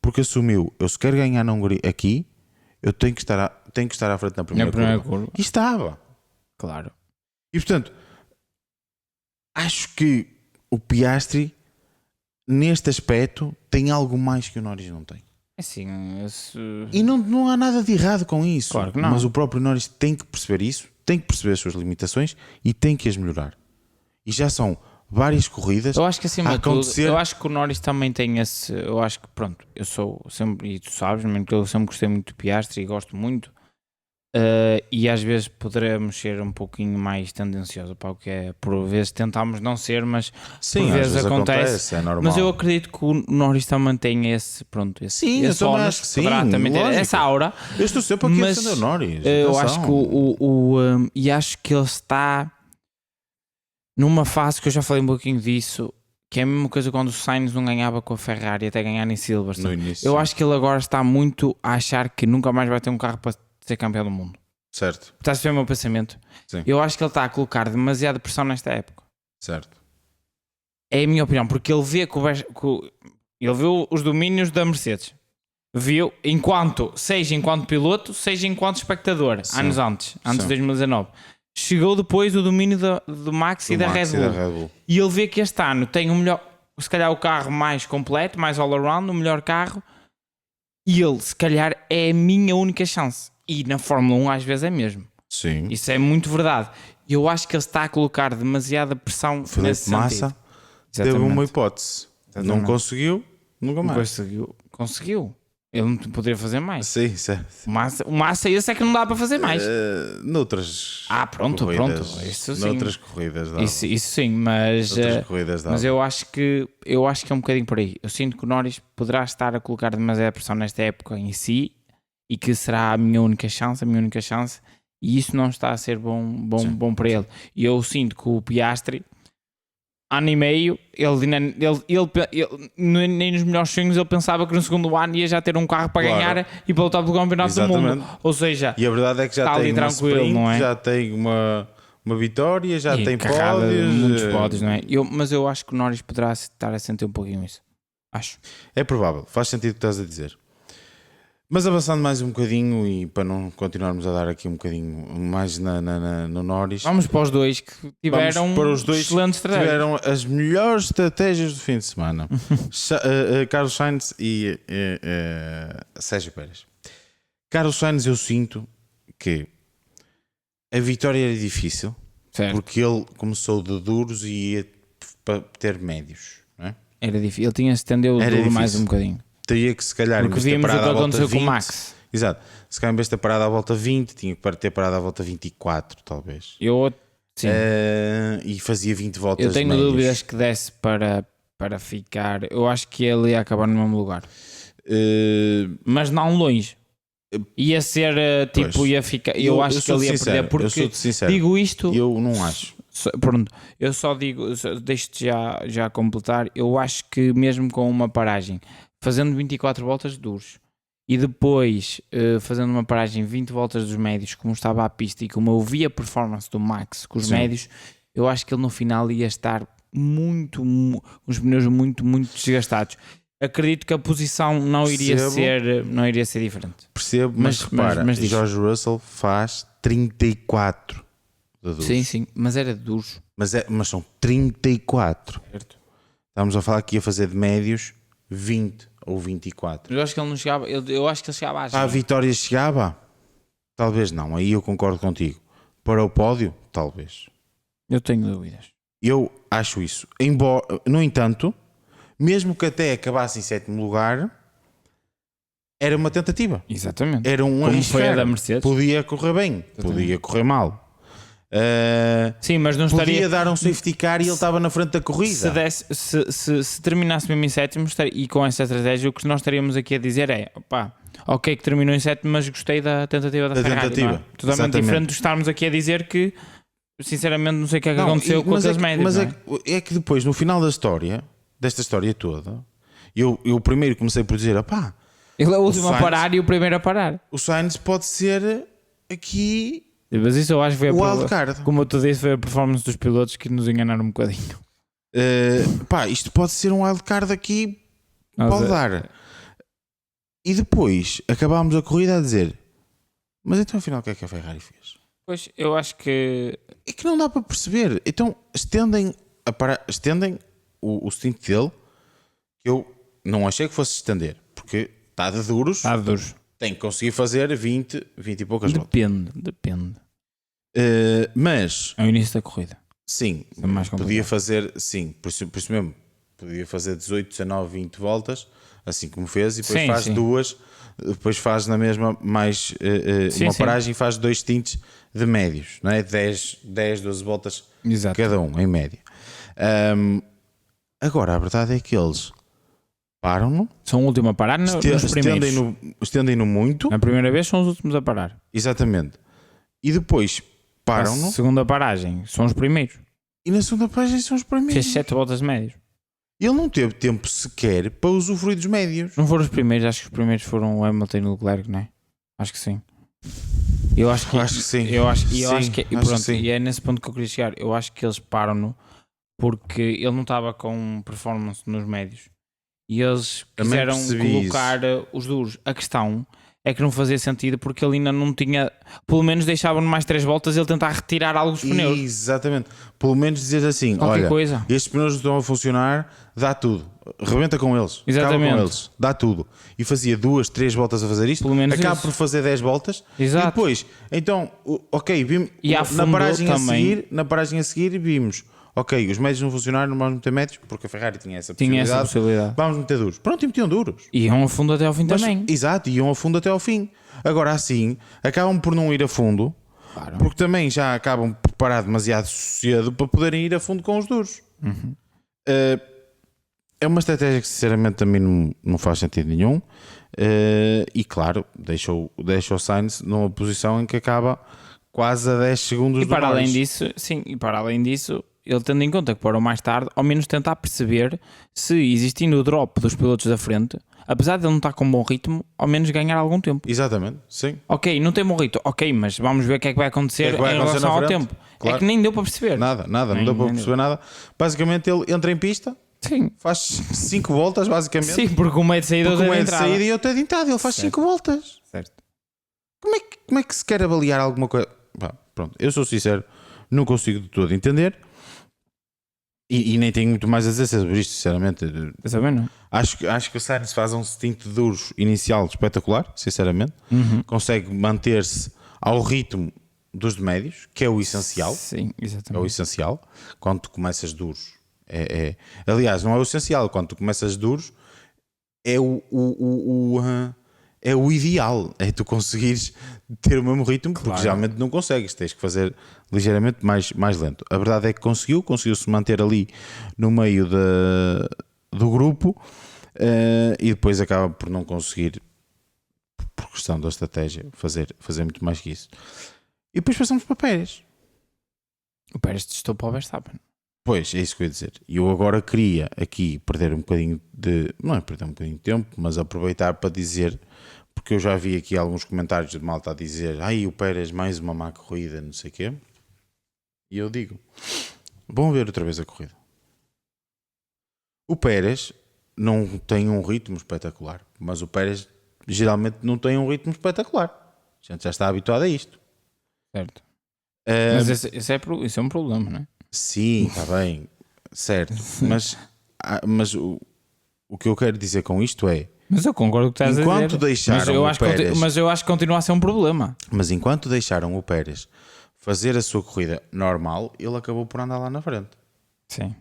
porque assumiu, eu se quero ganhar na Hungria aqui, eu tenho que estar à frente na primeira curva. E estava. Claro. E portanto, acho que o Piastri neste aspecto tem algo mais que o Norris não tem. Assim, E não há nada de errado com isso. Claro que não. Mas o próprio Norris tem que perceber isso, tem que perceber as suas limitações e tem que as melhorar. E já são várias corridas. Eu acho que acima a de tudo, acontecer... eu acho que o Norris também tem esse. Eu acho que, pronto, eu sou sempre, e tu sabes, mesmo que eu sempre gostei muito do Piastri e gosto muito. E às vezes poderemos ser um pouquinho mais tendencioso para o que é, por vezes tentamos não ser, mas Sim, por vezes acontece, é normal. mas eu acredito que o Norris também tem esse, pronto, sim, eu também acho que sim, também ter lógico. essa aura. Eu estou sempre aqui a defender o Norris. Eu acho que e acho que ele está numa fase que eu já falei um pouquinho disso, que é a mesma coisa quando o Sainz não ganhava com a Ferrari até ganhar em Silverstone. No início, eu acho que ele agora está muito a achar que nunca mais vai ter um carro para ser campeão do mundo. Certo. Estás a ver o meu pensamento? Sim. Eu acho que ele está a colocar demasiada pressão nesta época. Certo. É a minha opinião, porque ele vê ele viu os domínios da Mercedes. Viu seja enquanto piloto, seja enquanto espectador, Sim. anos antes Sim. de 2019. Chegou depois o domínio do Max e da Red Bull. E ele vê que este ano tem o melhor, se calhar o carro mais completo, mais all-around, o melhor carro. E ele, se calhar, é a minha única chance. E na Fórmula 1 às vezes é mesmo. Sim. Isso é muito verdade. Eu acho que ele está a colocar demasiada pressão nesse Massa sentido. teve uma hipótese. Exatamente. Não conseguiu, nunca mais. Conseguiu. Ele não poderia fazer mais. Sim, certo. O Massa esse é que não dá para fazer mais. Noutras pronto. corridas, Isso sim. noutras corridas dava. Isso sim, mas corridas dava. mas eu acho que é um bocadinho por aí. Eu sinto que o Norris poderá estar a colocar demasiada pressão nesta época em si e que será a minha única chance, e isso não está a ser bom para ele. E eu sinto que o Piastri, ano e meio, ele nem nos melhores sonhos ele pensava que no segundo ano ia já ter um carro para ganhar e para lutar pelo campeonato do mundo. Ou seja, e a verdade é que já tem tranquilo, sprint, não é? Já tem uma vitória, já tem pódios. Muitos pódios, não é? Mas eu acho que o Norris poderá estar a sentir um pouquinho isso. Acho. É provável, faz sentido o que estás a dizer. Mas avançando mais um bocadinho e para não continuarmos a dar aqui um bocadinho mais no Norris, vamos para os dois que tiveram excelentes estratégias. Tiveram as melhores estratégias do fim de semana. Carlos Sainz e Sérgio Pérez. Carlos Sainz, eu sinto que a vitória era difícil, certo, porque ele começou de duros e ia para ter médios, não é? Era difícil, ele tinha estendeu o duro mais um bocadinho. Teria que se calhar, porque vimos o que aconteceu com o Max. Exato. Se calhar em vez de ter parado à volta 20, tinha que ter parado à volta 24, talvez. Sim. E fazia 20 voltas. Eu tenho médios. dúvidas que desse para ficar. Eu acho que ele ia acabar no mesmo lugar. Mas não longe. Ia ser ia ficar. Eu acho que ele ia perder. Porque eu sou-te sincero, digo isto. Eu não acho. Pronto, eu só digo, deixo-te já completar. Eu acho que mesmo com uma paragem, fazendo 24 voltas de duros e depois fazendo uma paragem 20 voltas dos médios, como estava a pista e como eu vi a performance do Max com os médios, eu acho que ele no final ia estar os pneus muito desgastados. Acredito que a posição não iria ser diferente. Percebo, mas repara, mas George Russell faz 34 de duros. Sim, mas era de duros. Mas são 34. Certo. Estamos a falar que ia fazer de médios 20 ou 24. Eu acho que ele não chegava. Eu acho que ele chegava À vitória chegava? Talvez não, aí eu concordo contigo. Para o pódio? Talvez. Eu tenho dúvidas. Eu acho isso. No entanto, mesmo que até acabasse em 7º lugar, era uma tentativa. Exatamente. Era um Como arriscar. foi a da Mercedes. Podia correr bem, podia correr mal. Sim, mas não podia estaria... dar um safety car e ele estava na frente da corrida. Se terminasse mesmo em 7º e com essa estratégia, o que nós estaríamos aqui a dizer é: opá, ok que terminou em 7º, mas gostei da tentativa da Ferrari. Tentativa. Não é? Totalmente Exatamente. diferente de estarmos aqui a dizer que, sinceramente, não sei o que é que aconteceu com aqueles médios. Mas é que depois, no final desta história toda, eu primeiro comecei por dizer: opá, ele é o último Sainz, a parar e o primeiro a parar. o Sainz pode ser aqui Mas isso eu acho que foi o wildcard. como eu te disse, foi a performance dos pilotos que nos enganaram um bocadinho. Isto pode ser um wildcard aqui, pode dar. E depois acabámos a corrida a dizer: mas então afinal o que é que a Ferrari fez? Pois, eu acho que... É que não dá para perceber. Então estendem o stint dele, que eu não achei que fosse estender, porque está de duros. Está de duros. Tem que conseguir fazer 20 e poucas voltas. Depende. Mas É o início da corrida. sim, É mais complicado. podia fazer, sim, por isso mesmo, podia fazer 18, 19, 20 voltas, assim como fez, e depois Sim, faz sim. duas, depois faz na mesma mais uma sim. paragem e faz 2 stints de médios, não é? 10, 12 voltas Exato. cada um, em média. Agora, a verdade é que eles param-no, São o último a parar nos primeiros. estendem-no muito, Na primeira vez são os últimos a parar. exatamente, e depois Na param-no, segunda paragem são os primeiros. e na segunda página são os primeiros. Fez 7 voltas médios. Ele não teve tempo sequer para usufruir dos médios. Não foram os primeiros, acho que os primeiros foram o Hamilton e o Leclerc, não é? Acho que sim. Eu acho que sim. E é nesse ponto que eu queria chegar. Eu acho que eles param-no porque ele não estava com performance nos médios. E eles Também quiseram percebi colocar os duros. A questão é que não fazia sentido porque ele ainda não tinha... Pelo menos deixavam-no mais 3 voltas ele tentar retirar alguns pneus. Exatamente. Pelo menos dizer assim: Qualquer olha, coisa. estes pneus não estão a funcionar, dá tudo. Rebenta com eles. Exatamente. Acaba com eles. Dá tudo. E fazia 2, 3 voltas a fazer isto. Pelo menos acaba isso. por fazer 10 voltas. Exato. E depois, então, ok, vimos, E afundou na paragem a seguir vimos: ok, os médios não funcionaram, não vamos meter médios, porque a Ferrari tinha essa possibilidade. Vamos meter duros. Pronto, e metiam duros. E iam a fundo até ao fim também. Exato, iam a fundo até ao fim. Agora assim, acabam por não ir a fundo, Claro. porque também já acabam por parar demasiado cedo para poderem ir a fundo com os duros. É uma estratégia que sinceramente também não faz sentido nenhum. E claro, deixa o Sainz numa posição em que acaba quase a 10 segundos E do para além Norris. disso, sim, e para além disso, ele tendo em conta que parou mais tarde, ao menos tentar perceber se existindo o drop dos pilotos da frente, apesar de ele não estar com bom ritmo, ao menos ganhar algum tempo. Exatamente, sim. Ok, não tem bom ritmo, ok, mas vamos ver o que é que vai acontecer que vai em acontecer relação na ao frente? tempo. Claro. É que nem deu para perceber. Nada, não deu para perceber nada. Basicamente ele entra em pista, Sim. faz 5 voltas basicamente. Sim, porque o meio de saída Porque é um de é de entrada. saída e outro é de entrada. Ele faz 5 voltas. Certo. Como é que se quer avaliar alguma coisa? Pá, pronto, eu sou sincero, não consigo de todo entender e nem tenho muito mais a dizer sobre isto, sinceramente. Eu também não. Acho que o Sainz faz um stint de duros inicial espetacular, sinceramente. Consegue manter-se ao ritmo dos de médios, que é o essencial. Sim, É o exatamente. essencial. Quando tu começas duros, aliás, não é o essencial. Quando tu começas duros, é é o ideal. É tu conseguires ter o mesmo ritmo, porque Claro. geralmente não consegues. Tens que fazer ligeiramente mais lento. A verdade é que conseguiu-se manter ali no meio do grupo e depois acaba por não conseguir, por questão da estratégia, fazer muito mais que isso. E depois passamos para Pérez. O Pérez testou para o Verstappen. Pois, é isso que eu ia dizer. E eu agora queria aqui perder um bocadinho não é perder um bocadinho de tempo, mas aproveitar para dizer, porque eu já vi aqui alguns comentários de malta a dizer: ai, o Pérez mais uma má corrida, não sei o quê. E eu digo: vão ver outra vez a corrida. O Pérez não tem um ritmo espetacular, mas o Pérez geralmente não tem um ritmo espetacular. A gente já está habituado a isto. Certo. Mas esse é um problema, não é? Sim, está bem, certo. Mas o que eu quero dizer com isto é... Mas eu concordo com o que estás a dizer. Enquanto deixaram o Pérez... Mas eu acho que continua a ser um problema. Mas enquanto deixaram o Pérez fazer a sua corrida normal, ele acabou por andar lá na frente. Sim.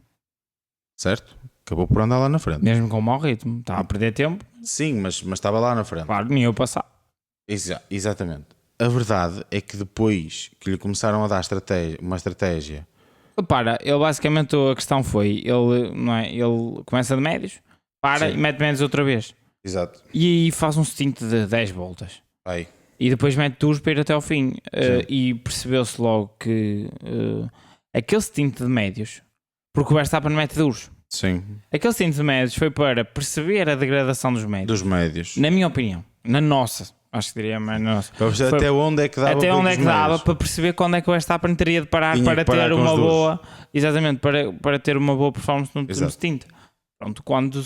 Certo? Acabou por andar lá na frente. Mesmo com o mau ritmo. Estava a perder tempo. Sim, mas estava lá na frente. Claro, nem eu passar. Exatamente. A verdade é que depois que lhe começaram a dar uma estratégia... Repara, ele basicamente a questão foi, ele começa de médios, para Sim. e mete médios outra vez. Exato. E faz um stint de 10 voltas. Aí. E depois mete duros para ir até ao fim. E percebeu-se logo que aquele stint de médios, porque o Verstappen mete duros. Sim. Aquele stint de médios foi para perceber a degradação dos médios. Dos médios. Na minha opinião. Na nossa. Acho que diria mais na nossa. Até onde é que dava, até onde é que dava para perceber quando é que o Verstappen teria de parar para ter uma boa... Exatamente, para ter uma boa performance no stint. Pronto, quando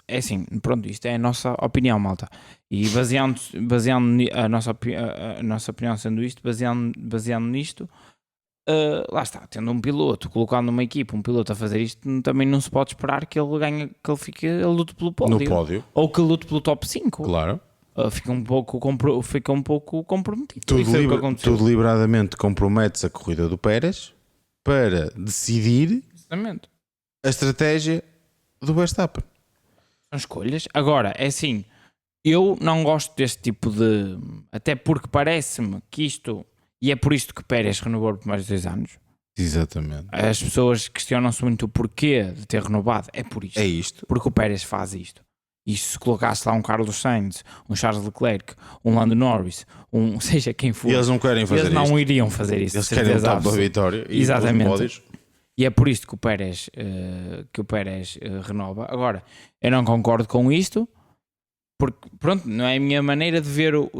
é assim, pronto, isto é a nossa opinião, malta. E baseando a nossa opinião sendo isto, baseando nisto, lá está, tendo um piloto, colocando numa equipa, um piloto a fazer isto, também não se pode esperar que ele ganhe, que ele fique a luta pelo pódio. No pódio. Ou que lute pelo top 5. Claro. Fica um pouco comprometido. Tu deliberadamente comprometes a corrida do Pérez para decidir Exatamente. a estratégia do Verstappen. São escolhas. Agora, é assim, eu não gosto deste tipo de... Até porque parece-me que isto... E é por isto que Pérez renovou por mais de 2 anos. Exatamente. As pessoas questionam-se muito o porquê de ter renovado. É por isto. É isto. Porque o Pérez faz isto. E se colocasse lá um Carlos Sainz, um Charles Leclerc, um Lando Norris, seja quem for, eles não querem fazer eles não iriam fazer isso. Eles querem o top da vitória. Exatamente. E é por isto que o Pérez, renova. Agora, eu não concordo com isto, porque pronto, não é a minha maneira de ver o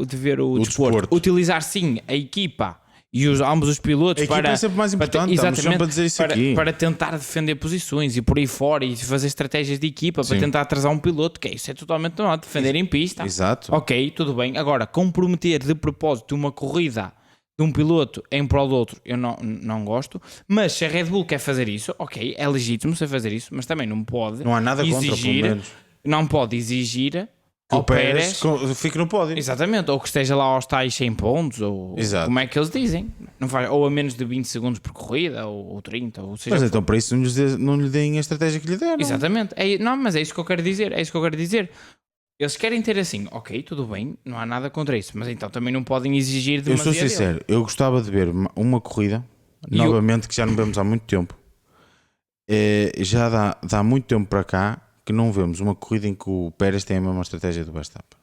desporto. Utilizar sim a equipa e ambos os pilotos para... é sempre mais importante, estamos sempre a dizer isso aqui. Para tentar defender posições e por aí fora e fazer estratégias de equipa para tentar atrasar um piloto, que isso é totalmente normal, defender em pista. Exato. Ok, tudo bem. Agora, comprometer de propósito uma corrida de um piloto em prol do outro, eu não gosto. Mas se a Red Bull quer fazer isso, ok, é legítimo se fazer isso, mas também não pode. Não há nada contra, pelo menos. Não pode exigir que o Pérez fique no pódio. Exatamente, ou que esteja lá aos tais 100 pontos, ou como é que eles dizem, não faz, ou a menos de 20 segundos por corrida, ou 30, ou seja. Mas então para isso não lhe deem a estratégia que lhe deram. Exatamente, mas é isso que eu quero dizer, Eles querem ter assim, ok, tudo bem, não há nada contra isso, mas então também não podem exigir demasiado. Eu sou sincero, eu gostava de ver uma corrida, novamente, que já não vemos há muito tempo. Já dá muito tempo para cá que não vemos uma corrida em que o Pérez tem a mesma estratégia do Verstappen.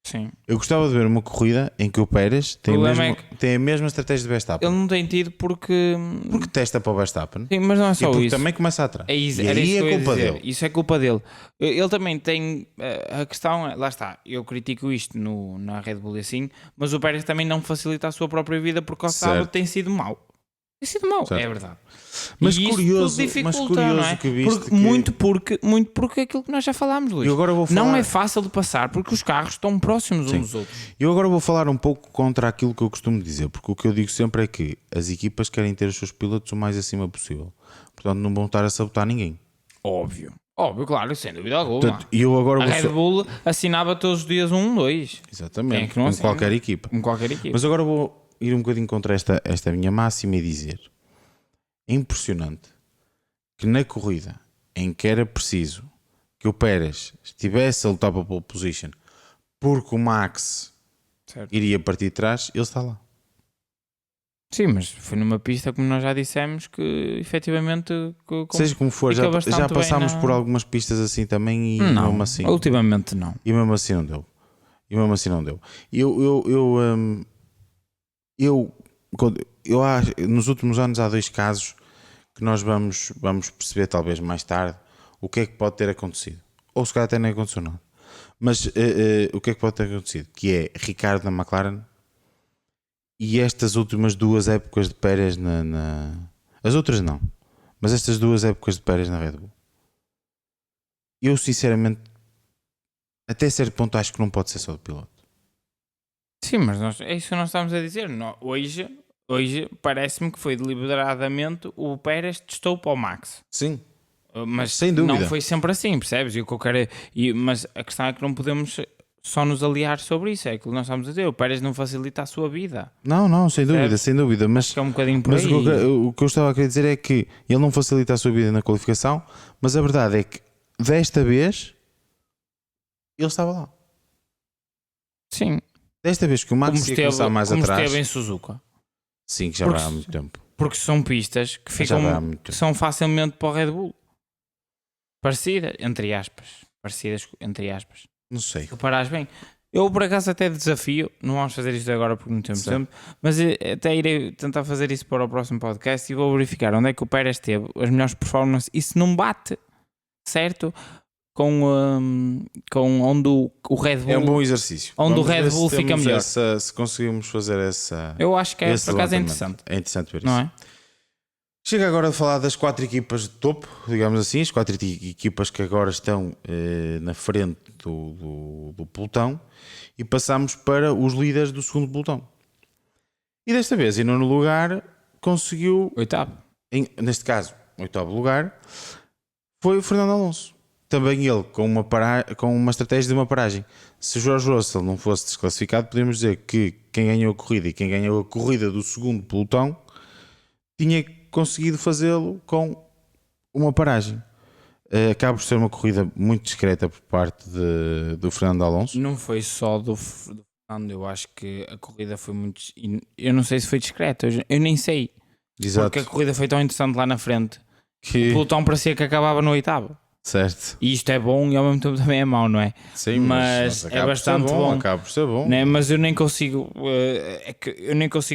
Sim. Eu gostava de ver uma corrida em que o Pérez tem a mesma estratégia do Verstappen. Ele não tem tido porque testa para o Verstappen. Sim, mas não é só porque isso. Também começa atrás. E aí é culpa dele. Isso é culpa dele. Ele também tem... A questão é... Lá está. Eu critico isto na Red Bull assim, mas o Pérez também não facilita a sua própria vida porque o sábado tem sido mau. Tem sido mau, é verdade. Mas e curioso, não é? Que viste muito porque aquilo que nós já falámos, Luís. Não é fácil de passar porque os carros estão próximos uns dos outros. Eu agora vou falar um pouco contra aquilo que eu costumo dizer, porque o que eu digo sempre é que as equipas querem ter os seus pilotos o mais acima possível. Portanto, não vão estar a sabotar ninguém. Óbvio, claro, sem dúvida alguma. Portanto, eu agora a Red Bull assinava todos os dias 1-2. Exatamente, em qualquer equipa. Mas agora vou ir um bocadinho contra esta minha máxima e dizer: é impressionante que na corrida em que era preciso que o Pérez estivesse a lutar para a pole position porque o Max iria partir de trás, ele está lá. Sim, mas foi numa pista, como nós já dissemos, que efetivamente... Seja como for, já passámos por algumas pistas assim também e mesmo assim... Ultimamente não. E mesmo assim não deu. Eu acho, nos últimos anos há 2 casos que nós vamos perceber talvez mais tarde o que é que pode ter acontecido, ou se calhar até nem aconteceu nada, mas o que é que pode ter acontecido, que é Ricardo na McLaren e estas últimas 2 épocas de Pérez as outras não, mas estas 2 épocas de Pérez na Red Bull. eu sinceramente, até certo ponto, acho que não pode ser só do piloto. Sim, mas é isso que nós estamos a dizer. Hoje parece-me que foi deliberadamente o Pérez testou para o Max. Sim, Mas sem dúvida. não foi sempre assim, percebes? E o que eu quero mas a questão é que não podemos só nos aliar sobre isso. É aquilo que nós estamos a dizer. O Pérez não facilita a sua vida. Não, sem dúvida, Percebes? sem dúvida. Mas, Acho que é um bocadinho por mas aí. o que eu estava a querer dizer é que ele não facilita a sua vida na qualificação, mas a verdade é que desta vez ele estava lá. Sim. Desta vez que o Max ia começar mais como atrás. esteve em Suzuka. Sim, que já Porque vai há muito tempo. Porque são pistas que Já vai há ficam muito que tempo. são facilmente para o Red Bull. Parecidas, entre aspas. Parecidas, entre aspas. Não sei. Reparares bem. Eu, por acaso, até desafio, não vamos fazer isto agora porque não temos Sim. tempo, mas até irei tentar fazer isso para o próximo podcast e vou verificar onde é que o Pérez teve as melhores performances e se não bate, certo? Com onde o Red Bull... É um bom exercício. Onde Vamos o Red ver se Bull fica temos melhor. se conseguimos fazer essa. Eu acho que esse por acaso é levantamento. interessante. É interessante ver Não isso. é? Chega agora a falar das 4 equipas de topo, digamos assim, as 4 equipas que agora estão na frente do pelotão, e passamos para os líderes do segundo pelotão. E desta vez, em nono lugar, conseguiu, Oitavo. neste caso, oitavo lugar, foi o Fernando Alonso. Também ele com uma estratégia de uma paragem. Se o George Russell não fosse desclassificado, podemos dizer que quem ganhou a corrida e quem ganhou a corrida do segundo pelotão tinha conseguido fazê-lo com uma paragem. Acaba por ser uma corrida muito discreta por parte do Fernando Alonso. Não foi só do Fernando, eu acho que a corrida foi muito... Eu não sei se foi discreta, eu nem sei. Exato. Porque a corrida foi tão interessante lá na frente. Que... O pelotão parecia que acabava no oitavo. Certo. E isto é bom e ao mesmo tempo também é mau, não é? Sim, mas é bastante bom. Acaba por ser bom. Né? Mas eu nem consigo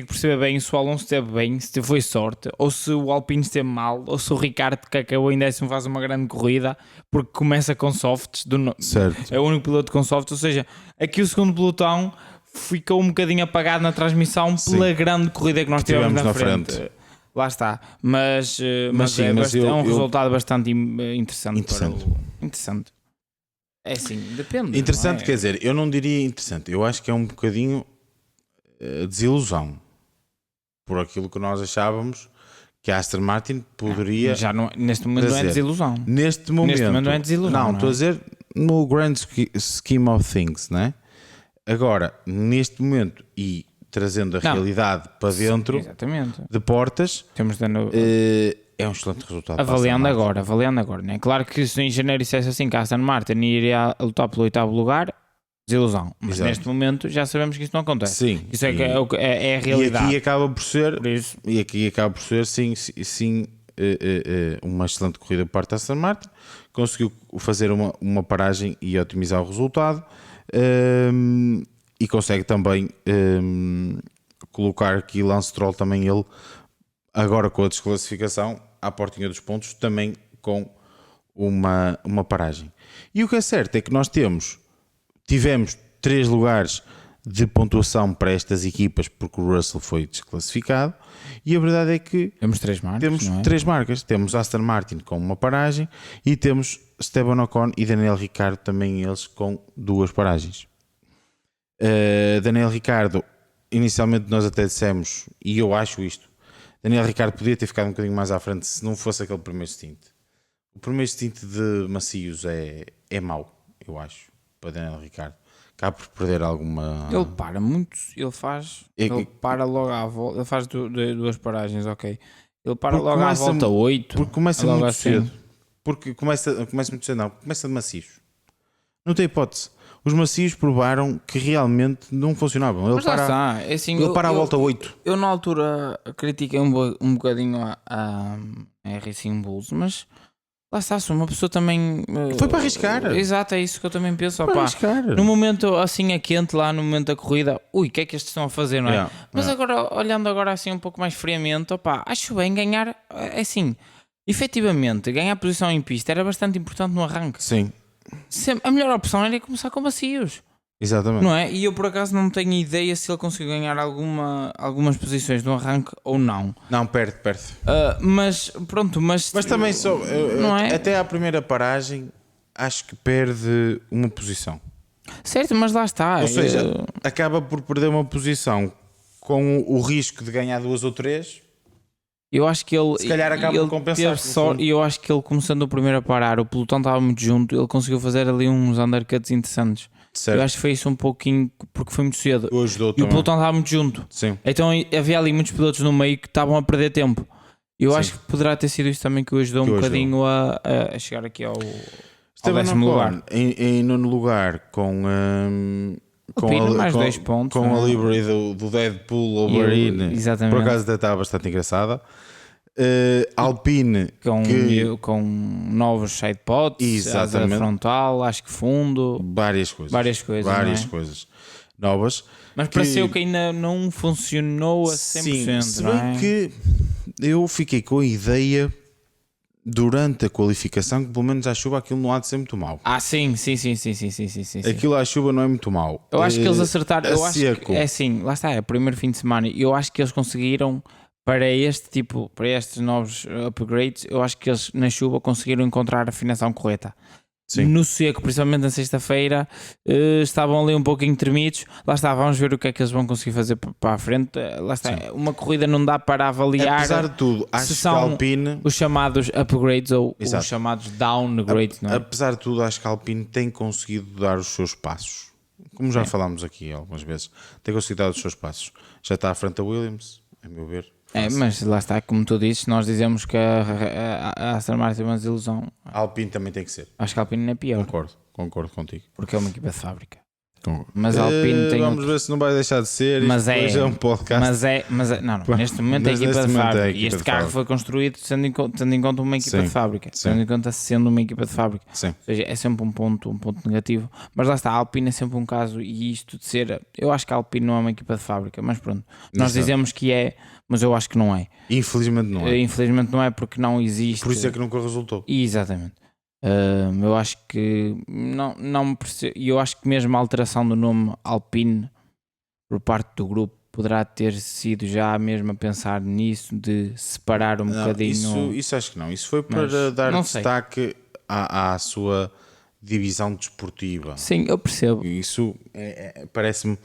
perceber bem se o Alonso esteve bem, se foi sorte, ou se o Alpine esteve mal, ou se o Ricardo, que acabou em décimo, faz uma grande corrida porque começa com softs. Certo. É o único piloto com softs, ou seja, aqui o segundo pelotão ficou um bocadinho apagado na transmissão pela grande corrida que nós tivemos na frente. Lá está, mas é um resultado bastante interessante. Interessante. É assim, depende. Interessante, não é? quer dizer, eu não diria interessante, eu acho que é um bocadinho desilusão por aquilo que nós achávamos que a Aston Martin poderia. Já não, neste momento não é desilusão. Neste momento não é desilusão. Não, estou a dizer no grand scheme of things, não é? Agora, neste momento e trazendo a realidade para dentro de portas, temos é um excelente resultado. Avaliando agora, né? Claro que se em janeiro dissesse assim que a Aston Martin iria lutar pelo oitavo lugar, desilusão. Mas Exato. neste momento já sabemos que isso não acontece. Sim. Isso é a realidade. E aqui acaba por ser, sim, uma excelente corrida por parte da Aston Martin. Conseguiu fazer uma paragem e otimizar o resultado. E consegue também colocar aqui Lance Stroll, também ele, agora com a desclassificação, à portinha dos pontos, também com uma paragem. E o que é certo é que nós tivemos 3 lugares de pontuação para estas equipas porque o Russell foi desclassificado, e a verdade é que temos 3 marcas. Temos 3 marcas. Temos Aston Martin com uma paragem e temos Esteban Ocon e Daniel Ricciardo, também eles com 2 paragens. Daniel Ricciardo, inicialmente nós até dissemos, e eu acho isto, Daniel Ricciardo podia ter ficado um bocadinho mais à frente se não fosse aquele primeiro stint. O primeiro stint de macios é mau, eu acho, para Daniel Ricciardo. Acaba por perder alguma... Ele para muito, ele para logo à volta, ele faz 2 paragens, ok. Ele para logo à volta 8. Porque começa muito assim. cedo. Porque começa muito cedo, não. Começa de macios. Não tem hipótese. Os macios provaram que realmente não funcionavam. Ele para a volta 8. Eu na altura critiquei um bocadinho a Racing Bulls, mas lá está, se uma pessoa também... Foi para arriscar. Exato, é isso que eu também penso. Para arriscar. No momento assim a quente, lá no momento da corrida, o que é que estes estão a fazer, não é? Mas agora, olhando agora assim um pouco mais friamente, acho bem ganhar, assim, efetivamente, ganhar posição em pista era bastante importante no arranque. Sim. A melhor opção era começar com macios. Exatamente. Não é? E eu por acaso não tenho ideia se ele conseguiu ganhar algumas posições no arranque ou não. Não, perde. Mas pronto, mas também não é? até à primeira paragem acho que perde uma posição. Certo, mas lá está. Ou seja, acaba por perder uma posição com o risco de ganhar 2 ou 3. Eu acho que ele, Se calhar acaba por compensar, no fundo. e eu acho que ele, começando o primeiro a parar, o pelotão estava muito junto, ele conseguiu fazer ali uns undercuts interessantes. Certo. Eu acho que foi isso um pouquinho, porque foi muito cedo. O ajudou E também. o pelotão estava muito junto. Sim. Então havia ali muitos pilotos no meio que estavam a perder tempo. Eu Sim. acho que poderá ter sido isso também que o ajudou Que um o bocadinho a chegar aqui ao Esteban 10º lugar. Ocon em nono lugar com Alpine, mais 2 pontos. com não a é? livery do Deadpool E Wolverine. exatamente. Por acaso até está bastante engraçada. Alpine Com novos sidepods, asa Exatamente. frontal, acho que fundo, várias coisas. não é? Coisas novas. Mas pareceu que ainda não funcionou a 100%, Sim, se não bem é? que eu fiquei com a ideia durante a qualificação que pelo menos à chuva aquilo não há de ser muito mau. Sim. Aquilo à chuva não é muito mau. Eu acho que eles acertaram. Eu acho seco. que, é assim, lá está, é o primeiro fim de semana. Eu acho que eles conseguiram, para estes novos upgrades, eu acho que eles na chuva conseguiram encontrar a afinação correta. Sim. No seco, principalmente na sexta-feira, estavam ali um pouquinho tremidos. Lá está, vamos ver o que é que eles vão conseguir fazer para a frente. Lá está, uma corrida não dá para avaliar. Apesar de tudo, acho que a Alpine, os chamados upgrades ou Exato. os chamados downgrades, não é? apesar de tudo, acho que a Alpine tem conseguido dar os seus passos. Como já falámos aqui algumas vezes, tem conseguido dar os seus passos. Já está à frente da Williams, a meu ver. Mas lá está, como tu dizes, nós dizemos que a Aston Martin é uma desilusão. A Alpine também tem que ser. Acho que a Alpine é pior, Concordo contigo. porque é uma equipa de fábrica. Mas a Alpine tem Vamos ver se não vai deixar de ser. Mas Isto depois é um podcast. não, neste momento é Mas equipa neste de momento é fábrica. equipa E este de carro fábrica. foi construído tendo em conta uma equipa Sim, de fábrica. sim. Tendo em conta sendo uma equipa de fábrica. Sim. Ou seja, é sempre um ponto negativo. Mas lá está, a Alpine é sempre um caso. E isto de ser. Eu acho que a Alpine não é uma equipa de fábrica. Mas pronto, nós Exato. dizemos que é, mas eu acho que não é. Infelizmente não é. Infelizmente não é, porque não existe. Por isso é que nunca resultou. Exatamente. Eu acho que não me percebo. E eu acho que mesmo a alteração do nome Alpine por parte do grupo poderá ter sido já mesmo a pensar nisso, de separar Não, bocadinho. isso acho que não. Isso foi Mas para dar não sei. destaque à sua divisão desportiva. Sim, eu percebo. Isso parece-me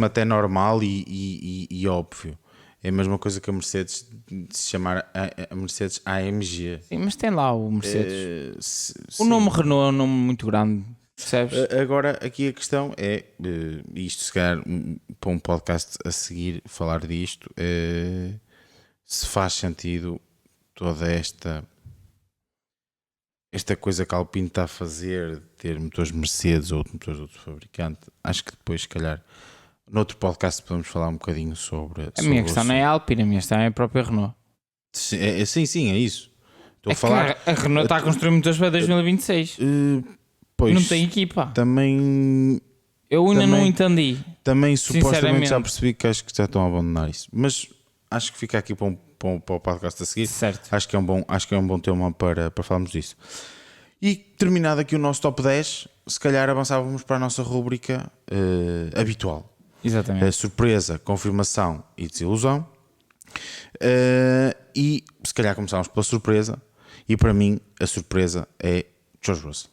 até normal e óbvio. É a mesma coisa que a Mercedes se chamar a Mercedes AMG. Sim, mas tem lá o Mercedes. O Sim. nome Renault é um nome muito grande, percebes? Agora, aqui a questão é, isto se calhar para um podcast a seguir falar disto, se faz sentido toda esta coisa que a Alpine está a fazer, de ter motores Mercedes ou motores de outro fabricante. Acho que depois, se calhar, noutro podcast podemos falar um bocadinho sobre... A minha questão não é a Alpine, a minha questão é a própria Renault. Sim, é isso. Estou É a falar... que a Renault está a construir motores para 2026. Pois, Não tem equipa. Também Eu ainda não também- entendi. supostamente Sinceramente. já percebi que acho que já estão a abandonar isso. Mas acho que fica aqui para o podcast a seguir. Certo. Acho que é um bom tema para falarmos disso. E terminado aqui o nosso top 10, se calhar avançávamos para a nossa rúbrica habitual. Exatamente. Surpresa, confirmação e desilusão. E se calhar começámos pela surpresa. E para mim a surpresa é George Russell.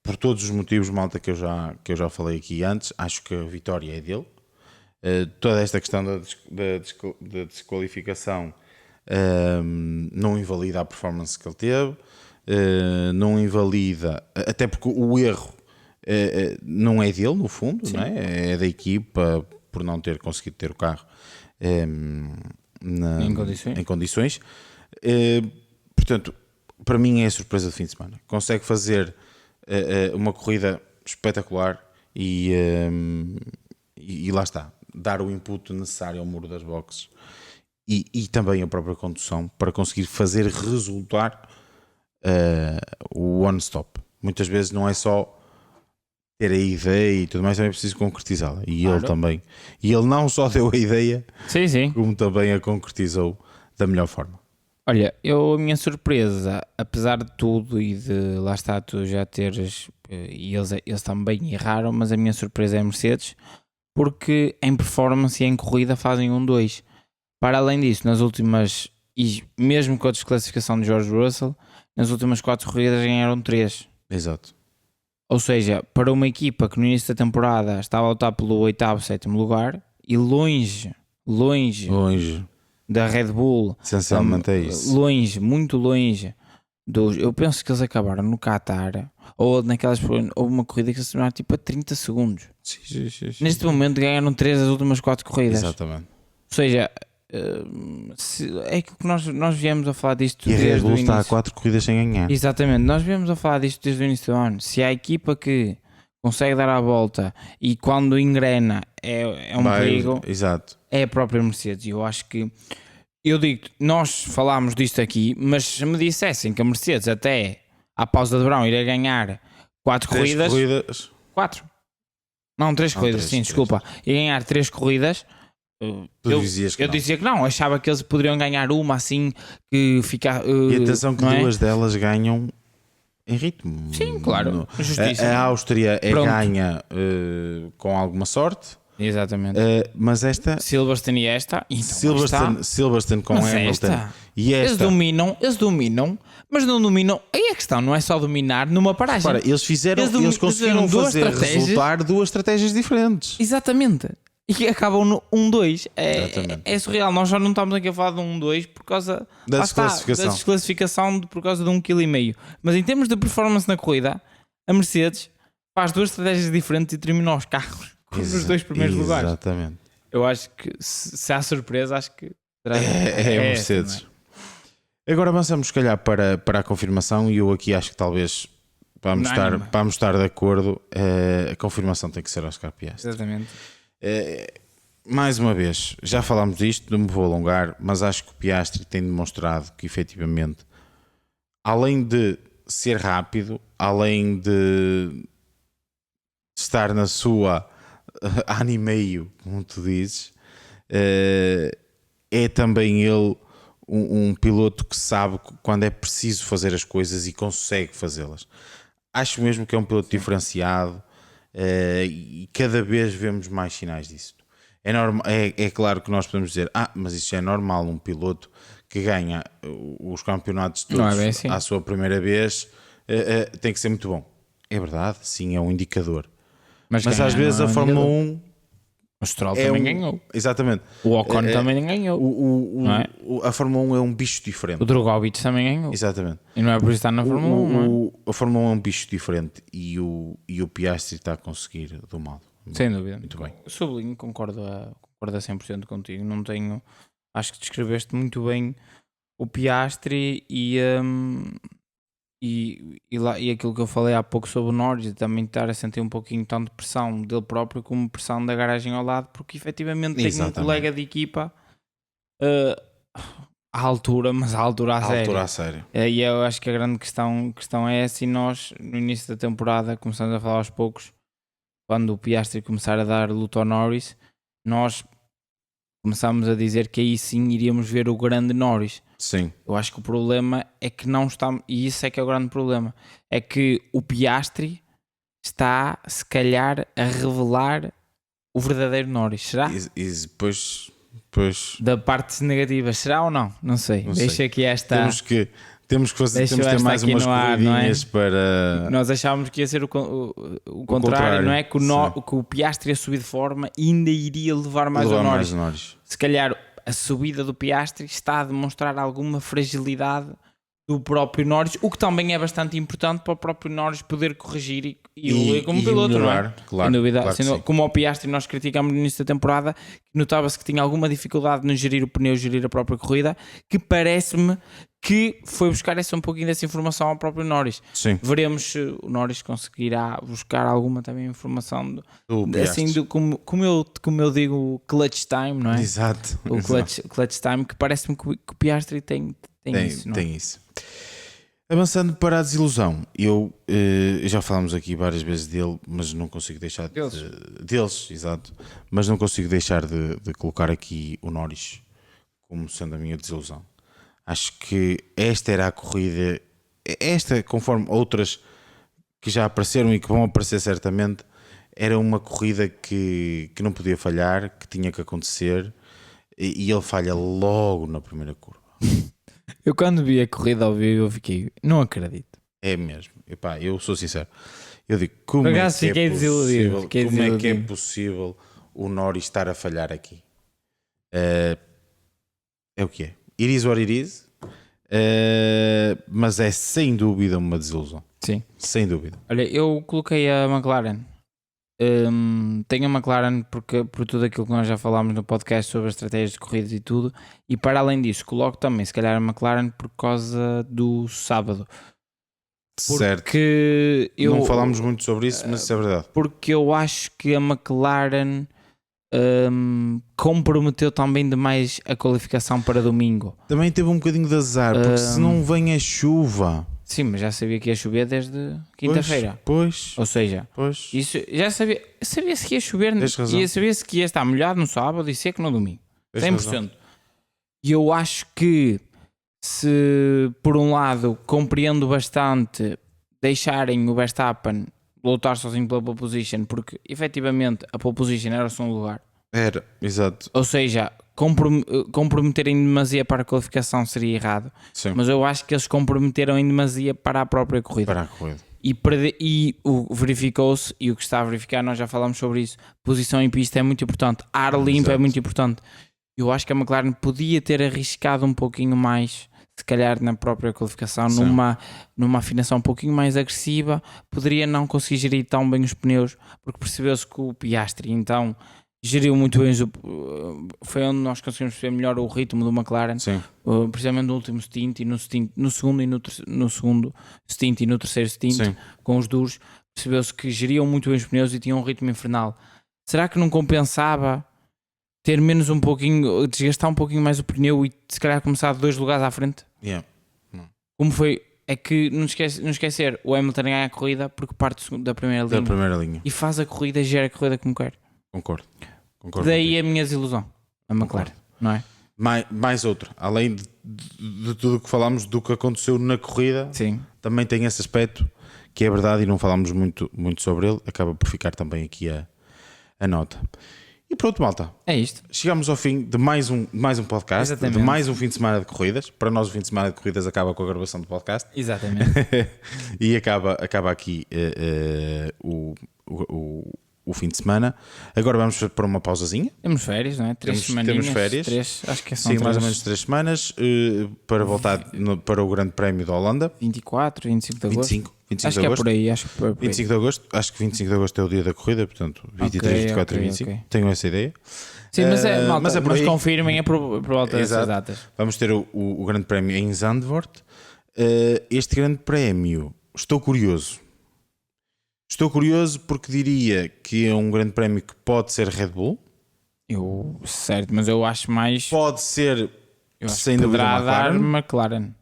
Por todos os motivos, malta, que eu já falei aqui antes, acho que a vitória é dele. Toda esta questão da desqualificação não invalida a performance que ele teve, não invalida, até porque o erro não é dele, no fundo, não é? É da equipa por não ter conseguido ter o carro em condições. Portanto, para mim é a surpresa do fim de semana. Consegue fazer uma corrida espetacular e lá está, dar o input necessário ao muro das boxes e também a própria condução para conseguir fazer resultar o one-stop. Muitas vezes não é só ter a ideia e tudo mais, também é preciso concretizá-la. E Claro. ele também. E ele não só deu a ideia, Sim. como também a concretizou da melhor forma. Olha, a minha surpresa, apesar de tudo e de lá está tu já teres, e eles também erraram, mas a minha surpresa é a Mercedes, porque em performance e em corrida fazem 1-2. Para além disso, nas últimas, e mesmo com a desclassificação de George Russell, nas últimas 4 corridas ganharam 3. Exato. Ou seja, para uma equipa que no início da temporada estava a lutar pelo 8º, 7º lugar e longe da Red Bull, Essencialmente é isso. longe, muito longe dos. Eu penso que eles acabaram no Qatar ou naquelas. Houve uma corrida que se tornaram tipo a 30 segundos. Sim. Neste momento ganharam 3 das últimas 4 corridas. Exatamente. Ou seja, é aquilo que nós viemos a falar disto E a Red desde o Bull está a início. 4 corridas sem ganhar. Exatamente, nós viemos a falar disto desde o início do ano. Se a equipa que consegue dar a volta e quando engrena é um perigo, Exato. é a própria Mercedes. E eu acho que, eu digo, nós falámos disto aqui, mas se me dissessem que a Mercedes até à pausa de verão iria ganhar 4 corridas. 4? Não, 3 corridas, sim, desculpa. Ia ganhar 3 corridas. Eu dizia que não, achava que eles poderiam ganhar uma assim que fica. E atenção que não duas delas ganham em ritmo. Sim, claro. Justiça. A Áustria Pronto. ganha com alguma sorte. Exatamente. Mas esta Silverstone e esta. Então, Silverstone com Hamilton e esta. Eles dominam, mas não dominam. Aí a questão não é só dominar numa paragem. Repara, eles conseguiram fazer resultar 2 estratégias diferentes. Exatamente. E acabam no 1-2. Exatamente. É surreal. Nós já não estamos aqui a falar de 1-2 por causa Da desclassificação. da desclassificação por causa de 1,5 kg. Mas em termos de performance na corrida, a Mercedes faz 2 estratégias diferentes e termina os carros nos 2 primeiros lugares. Exatamente. Eu acho que se há surpresa, acho que é a Mercedes. essa, Agora avançamos, se calhar, para a confirmação. E eu aqui acho que talvez, para estar de acordo, a confirmação tem que ser Oscar Piastri. Exatamente. Mais uma vez, já falámos disto, não me vou alongar, mas acho que o Piastri tem demonstrado que efetivamente, além de ser rápido, além de estar na sua ano e meio, como tu dizes, é também ele um piloto que sabe quando é preciso fazer as coisas e consegue fazê-las. Acho mesmo que é um piloto diferenciado. E cada vez vemos mais sinais disso. É claro que nós podemos dizer, mas isso é normal, um piloto que ganha os campeonatos todos assim. à sua primeira vez tem que ser muito bom. É verdade, sim, é um indicador. Mas às vezes a Fórmula 1, o Stroll também ganhou. Exatamente. O Ocon também ganhou. A Fórmula 1 é um bicho diferente. O Drogovic também ganhou. Exatamente. E não é por isso estar na Fórmula 1. A Fórmula 1 é um bicho diferente e o Piastri está a conseguir domá-lo. Sem dúvida. Muito bem. Sublinho, concordo a 100% contigo. Não tenho. Acho que descreveste muito bem o Piastri e aquilo que eu falei há pouco sobre o Norris, e também estar a sentir um pouquinho tanto de pressão dele próprio como pressão da garagem ao lado, porque efetivamente tem um colega de equipa à altura, mas à altura a sério. E eu acho que a grande questão é essa, e nós no início da temporada começamos a falar aos poucos, quando o Piastri começar a dar luta ao Norris, nós começámos a dizer que aí sim iríamos ver o grande Norris. Sim. Eu acho que o problema é que não está, e isso é que é o grande problema, é que o Piastri está, se calhar, a revelar o verdadeiro Norris. Será? E depois... Da parte negativa, será ou não? Não sei. Deixa aqui esta... Temos que ter mais umas corridinhas para... Nós achávamos que ia ser o contrário, não é? Que o Piastri a subir de forma ainda iria levar mais ao Norris. Se calhar a subida do Piastri está a demonstrar alguma fragilidade do próprio Norris, o que também é bastante importante para o próprio Norris poder corrigir e evoluir como piloto, melhorar, não é? Claro, sem dúvida. Claro Como o Piastri nós criticámos no início da temporada, notava-se que tinha alguma dificuldade no gerir o pneu, gerir a própria corrida, que parece-me que foi buscar um pouquinho dessa informação ao próprio Norris. Sim. Veremos se o Norris conseguirá buscar alguma também informação como eu digo, clutch time, não é? Exato. O clutch time, que parece-me que o Piastri tem isso, não é? Tem isso. Avançando para a desilusão, já falámos aqui várias vezes dele, mas não consigo deixar deles, exato, mas não consigo deixar de colocar aqui o Norris como sendo a minha desilusão. Acho que esta era a corrida, conforme outras que já apareceram e que vão aparecer certamente, era uma corrida que não podia falhar, que tinha que acontecer, e ele falha logo na primeira curva. Eu quando vi a corrida ao vivo, eu fiquei, não acredito. É mesmo. Epá, eu sou sincero. Eu digo, como Por é acaso que é fiquei desiludido, possível, fiquei como é que é desiludido. possível o Norris estar a falhar aqui? É o que é. It is what it is. Mas é sem dúvida uma desilusão. Sim. Sem dúvida. Olha, eu coloquei a McLaren. Tenho a McLaren porque, por tudo aquilo que nós já falámos no podcast sobre as estratégias de corridas e tudo. E para além disso, coloco também, se calhar, a McLaren por causa do sábado. Certo. Porque Não falámos muito sobre isso, mas isso é verdade. Porque eu acho que a McLaren comprometeu também demais a qualificação para domingo. Também teve um bocadinho de azar, porque se não vem a chuva. Sim, mas já sabia que ia chover desde quinta-feira. Pois. Ou seja, isso já sabia-se que ia chover e sabia-se que ia estar molhado no sábado e seco no domingo. 100%. E eu acho que se por um lado compreendo bastante deixarem o Verstappen lutar sozinho pela pole position, porque efetivamente a pole position era o segundo lugar. Era, exato. Ou seja, comprometerem em demasia para a qualificação seria errado. Sim. Mas eu acho que eles comprometeram em demasia para a própria corrida. Para a corrida. E verificou-se, e o que está a verificar, nós já falamos sobre isso, posição em pista é muito importante, ar limpo é muito importante. Eu acho que a McLaren podia ter arriscado um pouquinho mais, se calhar na própria qualificação, numa afinação um pouquinho mais agressiva, poderia não conseguir gerir tão bem os pneus, porque percebeu-se que o Piastri então geriu muito bem, foi onde nós conseguimos perceber melhor o ritmo do McLaren. Sim. Precisamente no último stint e no segundo stint e no terceiro stint. Sim. Com os duros, percebeu-se que geriam muito bem os pneus e tinham um ritmo infernal. Será que não compensava ter menos um pouquinho, desgastar um pouquinho mais o pneu e se calhar começar 2 lugares à frente? Yeah. Como foi? É que não esquecer, o Hamilton ganha a corrida porque parte da primeira linha e faz a corrida e gera a corrida como quer. Concordo. Daí a minha desilusão, a McLaren, não é? Mais outro, além de tudo o que falámos do que aconteceu na corrida, sim, também tem esse aspecto que é verdade e não falámos muito sobre ele, acaba por ficar também aqui a nota. E pronto, malta. É isto. Chegamos ao fim de mais um podcast, exatamente, de mais um fim de semana de corridas. Para nós o fim de semana de corridas acaba com a gravação do podcast. Exatamente. E acaba aqui o fim de semana. Agora vamos para uma pausazinha. Temos férias, não é? 3 semaninhas. Temos férias. Acho que são 3. Mais ou menos 3 semanas para voltar para o Grande Prémio da Holanda. 24, 25 de agosto. 25 acho de que agosto. É por aí, acho que por aí. 25 de agosto. Acho que 25 de agosto é o dia da corrida, portanto 23, 24 e 25. Okay. Tenho essa ideia. Sim, mas confirmem por volta dessas datas. Vamos ter o Grande Prémio em Zandvoort. Este Grande Prémio, estou curioso. Estou curioso porque diria que é um Grande Prémio que pode ser Red Bull. Certo, mas eu acho mais... Pode ser, sem dúvida, McLaren. Dar McLaren.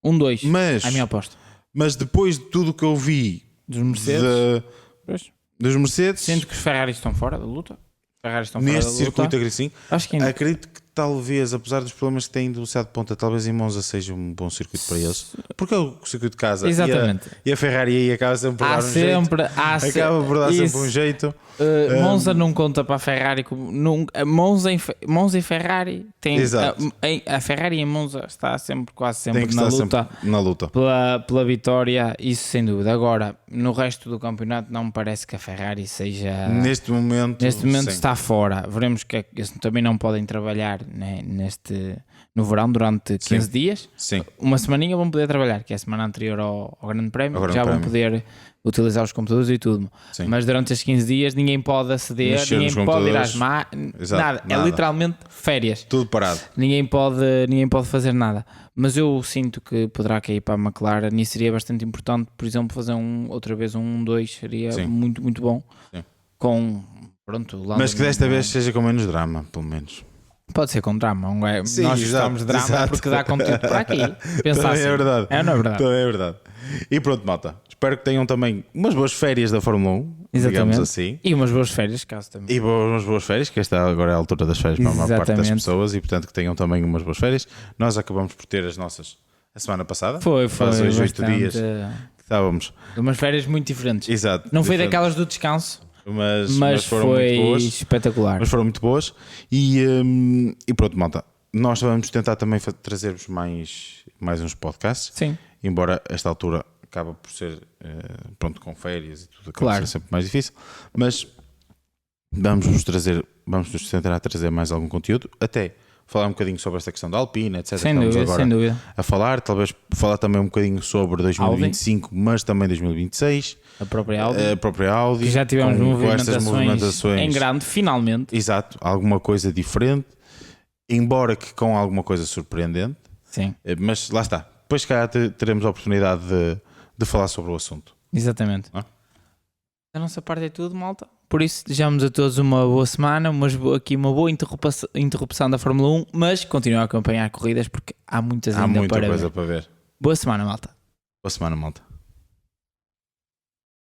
1-2, a minha aposta. Mas depois de tudo o que eu vi dos Mercedes, dos Mercedes, sinto que os Ferraris estão fora da luta. Neste circuito, sim. Acho que acredito que talvez, apesar dos problemas que têm do velocidade de ponta, talvez em Monza seja um bom circuito para eles, porque é o circuito de casa. Exatamente. E a Ferrari aí acaba sempre por dar um jeito. Acaba por dar sempre um jeito. Monza não conta para a Ferrari como Monza e Ferrari tem a Ferrari em Monza está quase sempre na luta pela vitória, isso sem dúvida. Agora no resto do campeonato não me parece que a Ferrari seja neste momento está fora. Veremos que eles também não podem trabalhar, né, no verão durante 15 dias. Sim. Uma semaninha vão poder trabalhar, que é a semana anterior ao Grande Prémio, vão poder utilizar os computadores e tudo. Sim. Mas durante estes 15 dias ninguém pode aceder, ninguém pode ir às nada. É literalmente férias. Tudo parado. Ninguém pode fazer nada. Mas eu sinto que poderá cair para a McLaren e seria bastante importante, por exemplo, fazer outra vez um 1-2 seria muito, muito bom. Sim. Mas que desta vez seja com menos drama, pelo menos. Pode ser com drama, sim, nós gostamos de drama porque dá conteúdo para aqui. Pensar assim. É verdade. Não é verdade. É verdade. E pronto, malta. Espero que tenham também umas boas férias da Fórmula 1, digamos assim. E umas boas férias, caso também. E umas boas férias, que esta agora é a altura das férias para a maior parte das pessoas e portanto que tenham também umas boas férias. Nós acabamos por ter as nossas a semana passada. Faz hoje 8 dias que estávamos. Umas férias muito diferentes. Exato. Não foi daquelas do descanso. Mas foram foi muito boas. Espetacular. Mas foram muito boas. E pronto, malta. nós vamos tentar também trazer-vos mais uns podcasts. Sim. Embora esta altura acaba por ser, pronto, com férias e tudo, acaba Claro. por ser sempre mais difícil. Mas vamos nos tentar trazer mais algum conteúdo, até falar um bocadinho sobre esta questão da Alpina, etc. Sem Estamos dúvida, agora sem dúvida. a falar, talvez falar também um bocadinho sobre 2025, mas também 2026. A própria Audi. A própria Audi. Que já tivemos com estas movimentações em grande, finalmente. Exato, alguma coisa diferente, embora que com alguma coisa surpreendente. Sim. Mas lá está. Depois cá teremos a oportunidade de falar sobre o assunto. Exatamente. Ah? Da nossa parte é tudo, malta. Por isso, desejamos a todos uma boa semana, aqui uma boa interrupção da Fórmula 1, mas continuem a acompanhar corridas porque há muitas ainda Há muita para coisa ver. para ver. Boa semana, malta. Boa semana, malta.